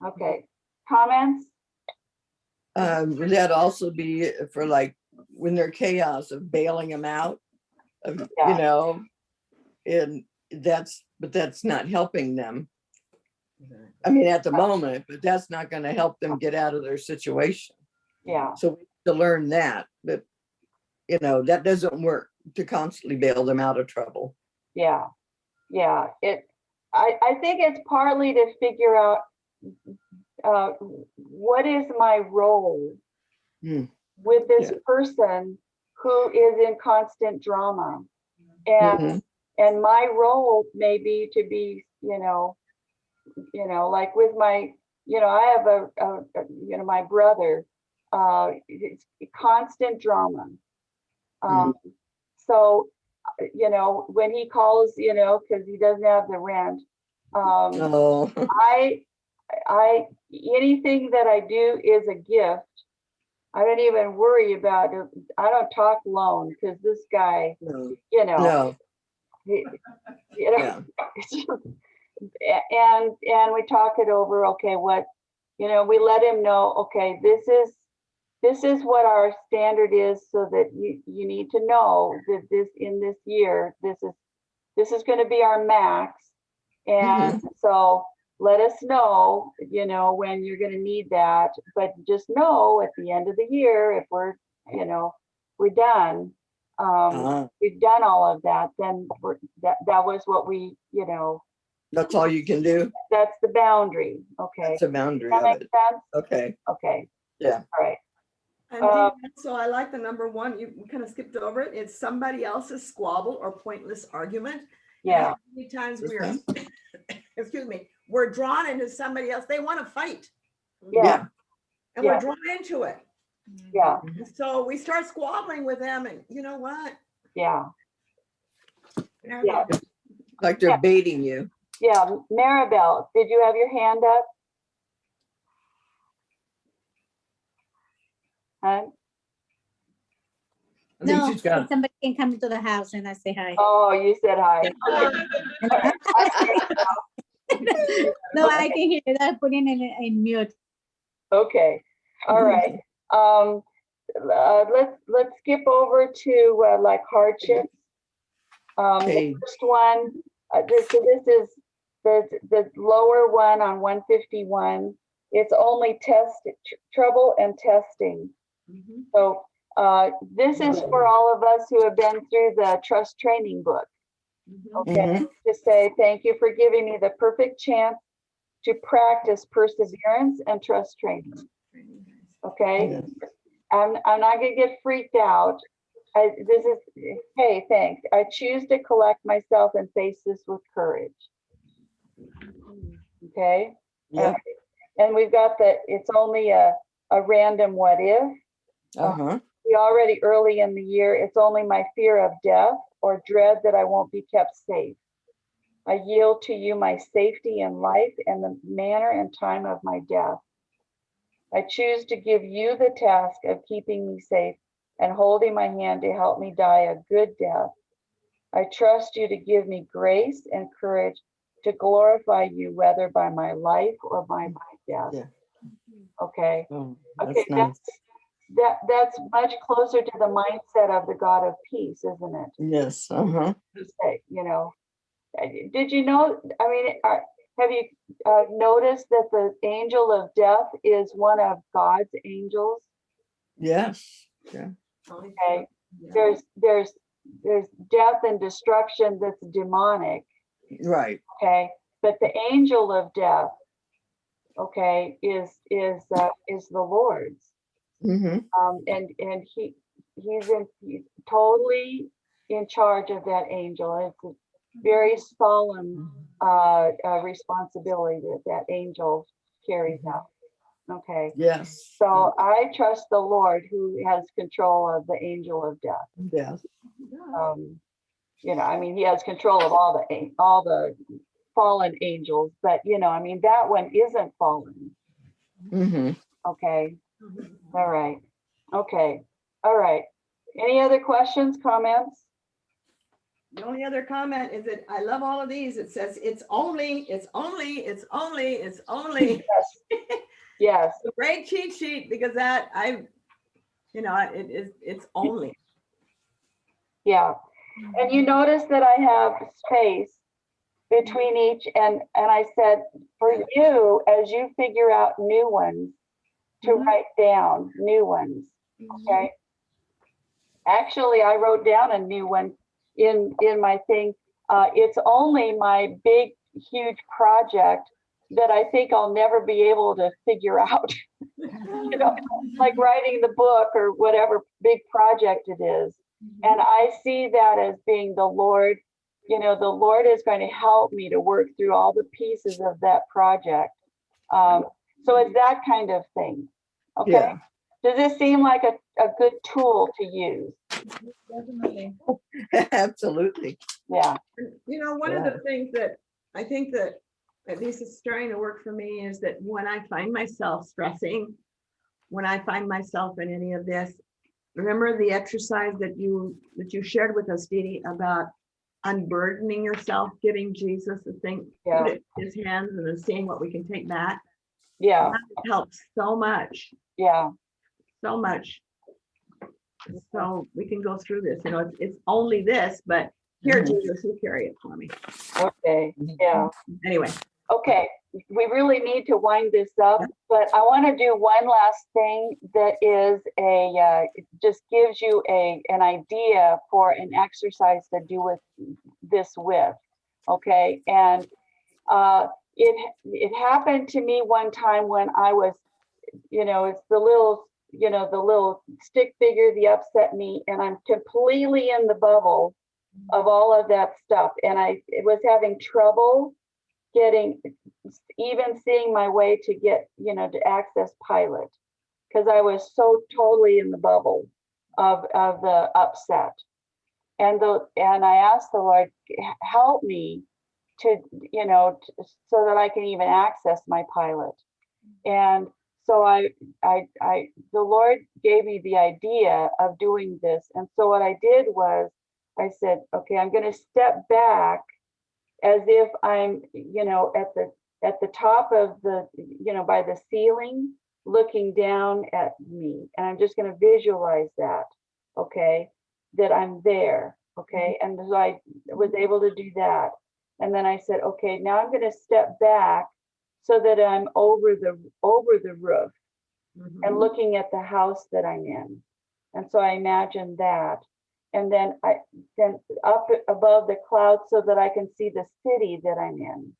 Okay, comments? Would that also be for like when they're chaos of bailing them out? Of, Yeah. and but that's not helping them. I mean, at the moment, but that's not going to help them get out of their situation. Yeah, So we have to learn that that doesn't work to constantly bail them out of trouble. yeah. I think it's partly to figure out what is my role Mm. with this Yeah. person who is in constant drama. And Mhm. and my role may be to be, like with my, I have my brother, it's constant drama. So, when he calls, because he doesn't have the rent, Oh, I anything that I do is a gift. I don't even worry about it. I don't talk loan because this guy, no, he, yeah. it's just, and we talk it over. Okay, what, we let him know. Okay, this is what our standard is, so that you need to know that in this year, this is going to be our max, and so let us know, when you're going to need that. But just know at the end of the year, if we're done, we've done all of that, then that was what we, That's all you can do. that's the boundary. Okay. That's a boundary That of makes it. sense? Okay. Okay. Yeah. All right. And so I like the number one, you kind of skipped over it. It's somebody else's squabble or pointless argument. Yeah. How many times excuse me, we're drawn into somebody else. They want to fight. Yeah. And Yeah. we're drawn into it. Yeah. So we start squabbling with them, and you know what? Yeah. Yeah. Like they're baiting you. Yeah. Maribel, did you have your hand up? Huh? I think No, she's got. somebody can come into the house and I say hi. Oh, you said hi. No, I can hear that. Putting it in mute. Okay. All right. Let's skip over to like hardships. Okay. The first one, this is the lower one on 151. It's only trouble and testing. So this is for all of us who have been through the trust training book. Okay, to say thank you for giving me the perfect chance to practice perseverance and trust training. Okay, Yes. I'm not gonna get freaked out. Hey, thanks. I choose to collect myself and face this with courage. Okay. Yep. And we've got it's only a random what if. We already early in the year, it's only my fear of death or dread that I won't be kept safe. I yield to you my safety in life and the manner and time of my death. I choose to give you the task of keeping me safe and holding my hand to help me die a good death. I trust you to give me grace and courage to glorify you, whether by my life or by my death. Yeah. Okay. Oh, Okay, nice. that's much closer to the mindset of the God of peace, isn't it? Yes. Say, did you know? I mean, have you noticed that the angel of death is one of God's angels? Yes. Yeah. Okay. There's death and destruction that's demonic. Right. Okay. But the angel of death, okay, is the Lord's. And he's totally in charge of that angel. It's a very solemn responsibility that angel carries out. Okay, Yes. so I trust the Lord who has control of the angel of death. Yes. You know, I mean, he has control of all the fallen angels, but you know, I mean, that one isn't fallen. Hmm. Okay, all right, okay, all right. Any other questions, comments? The only other comment is that I love all of these. It says, it's only, it's only, it's only, it's only. Yes, A great cheat sheet, because that it's only. yeah. And you notice that I have space between each, and I said, for you, as you figure out new ones, to Mhm. write down new ones, okay? Actually, I wrote down a new one in my thing. It's only my big, huge project that I think I'll never be able to figure out. You know, like writing the book or whatever big project it is. And I see that as being the Lord, you know, the Lord is going to help me to work through all the pieces of that project. So it's that kind of thing. Okay. Yeah. Does this seem like a good tool to use? Definitely. Absolutely. Yeah. You know, one of the things that I think that at least is starting to work for me is that when I find myself stressing, when I find myself in any of this, remember the exercise that you shared with us, Dee Dee, about unburdening yourself, giving Jesus the thing, Yeah. put it in his hands, and then seeing what we can take back. Yeah. That helps so much, Yeah. so much. So we can go through this, you know, it's only this, but here, Mhm. Jesus, you carry it for me. Okay. Yeah. Anyway, Okay, we really need to wind this up, but I want to do one last thing that is it just gives you an idea for an exercise to do with this with, okay? And it happened to me one time when I was, you know, it's the little stick figure, the upset me, and I'm completely in the bubble of all of that stuff, and I was having trouble getting, even seeing my way to get, you know, to access Pilot, because I was so totally in the bubble of the upset. And I asked the Lord, help me to, you know, so that I can even access my Pilot. And so the Lord gave me the idea of doing this. And so what I did was I said, okay, I'm going to step back as if I'm, you know, at the top of the, you know, by the ceiling, looking down at me. And I'm just going to visualize that, okay, that I'm there, okay. And so I was able to do that. And then I said, okay, now I'm going to step back so that I'm over the roof and looking at the house that I'm in. And so I imagined that. And then then up above the clouds so that I can see the city that I'm in,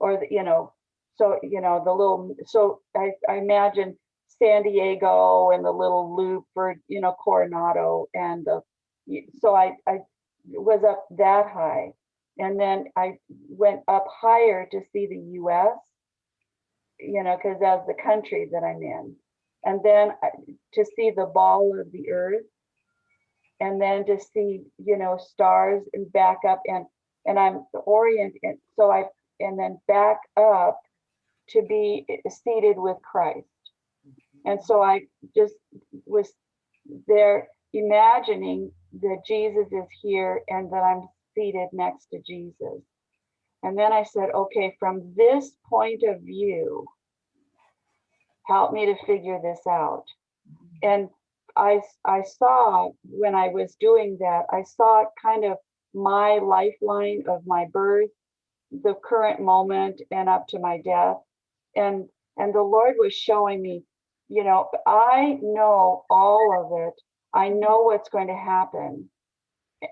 or you know, so you know the little. So I imagine San Diego and the little loop for, you know, Coronado, and so I was up that high, and then I went up higher to see the U.S., you know, because that's the country that I'm in, and then to see the ball of the earth, and then to see, you know, stars, and back up, and I'm oriented, so and then back up to be seated with Christ. And so I just was there imagining that Jesus is here and that I'm seated next to Jesus. And then I said, okay, from this point of view, help me to figure this out. And I saw, when I was doing that, I saw kind of my lifeline of my birth, the current moment, and up to my death. And the Lord was showing me, you know, I know all of it. I know what's going to happen.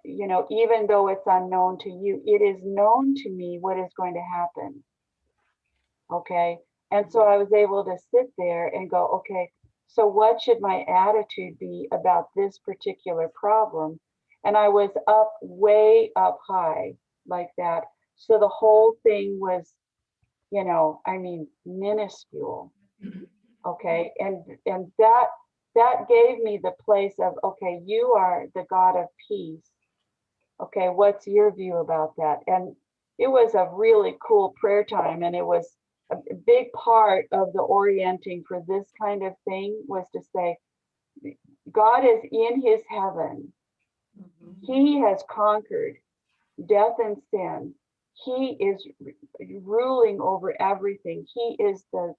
You know, even though it's unknown to you, it is known to me what is going to happen. Okay. And so I was able to sit there and go, okay, so what should my attitude be about this particular problem? And I was up, way up high like that. So the whole thing was, you know, I mean, minuscule. Okay, and that gave me the place of, okay, you are the God of peace. Okay, what's your view about that? And it was a really cool prayer time, and it was a big part of the orienting for this kind of thing was to say, God is in his heaven. He has conquered death and sin. He is ruling over everything. He is the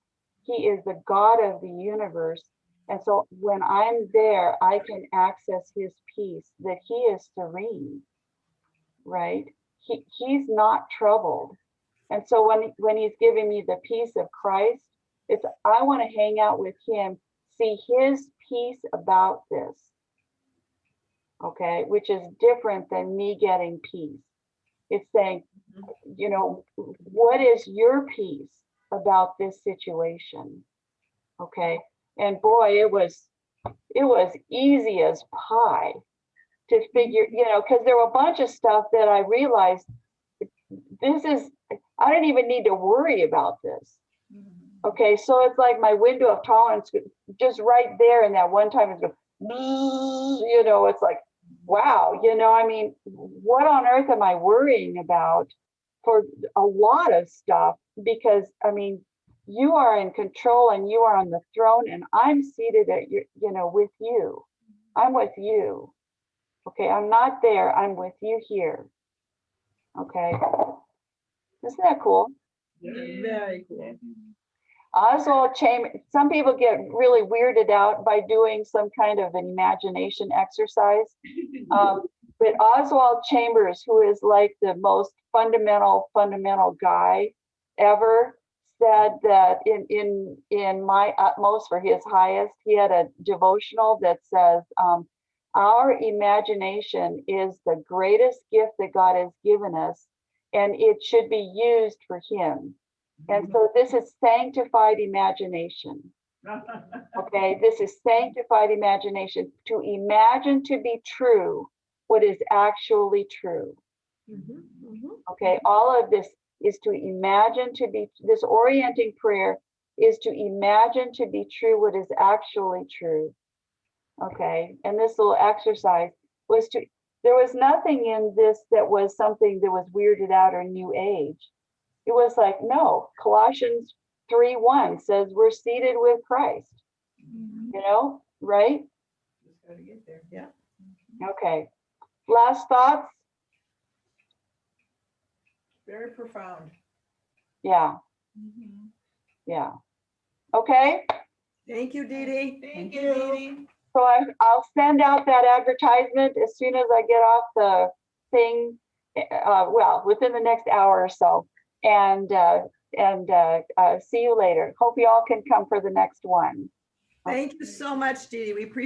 God of the universe. And so when I'm there, I can access his peace, that he is serene, right? He's not troubled. And so when he's giving me the peace of Christ, it's, I want to hang out with him, see his peace about this. Okay, which is different than me getting peace. It's saying, you know, what is your peace about this situation? Okay, and boy, it was easy as pie to figure, you know, because there were a bunch of stuff that I realized this is, I don't even need to worry about this. Okay, so it's like my window of tolerance just right there, and that one time it's going, you know, it's like, wow, you know, I mean, what on earth am I worrying about for a lot of stuff? Because I mean, you are in control and you are on the throne, and I'm seated at your, you know, with you. I'm with you. Okay, I'm not there, I'm with you here. Okay, isn't that cool? Very cool. Oswald Chambers, some people get really weirded out by doing some kind of an imagination exercise. But Oswald Chambers, who is like the most fundamental guy ever, said that in my utmost for his highest, he had a devotional that says, our imagination is the greatest gift that God has given us, and it should be used for him. And so this is sanctified imagination. Okay, this is sanctified imagination, to imagine to be true what is actually true. Okay, all of this is to imagine to be, this orienting prayer is to imagine to be true what is actually true. Okay, and this little exercise was to, there was nothing in this that was something that was weirded out or new age. It was like, no, Colossians 3:1 says we're seated with Christ, you know, right? Just gotta get there. Yeah. Okay, last thoughts? Very profound. Yeah, yeah. Okay, Thank you, Dee Dee. Thank you, Dee. so I'll send out that advertisement as soon as I get off the thing, well, within the next hour or so. And see you later. Hope you all can come for the next one. Thank you so much, Dee Dee. We appreciate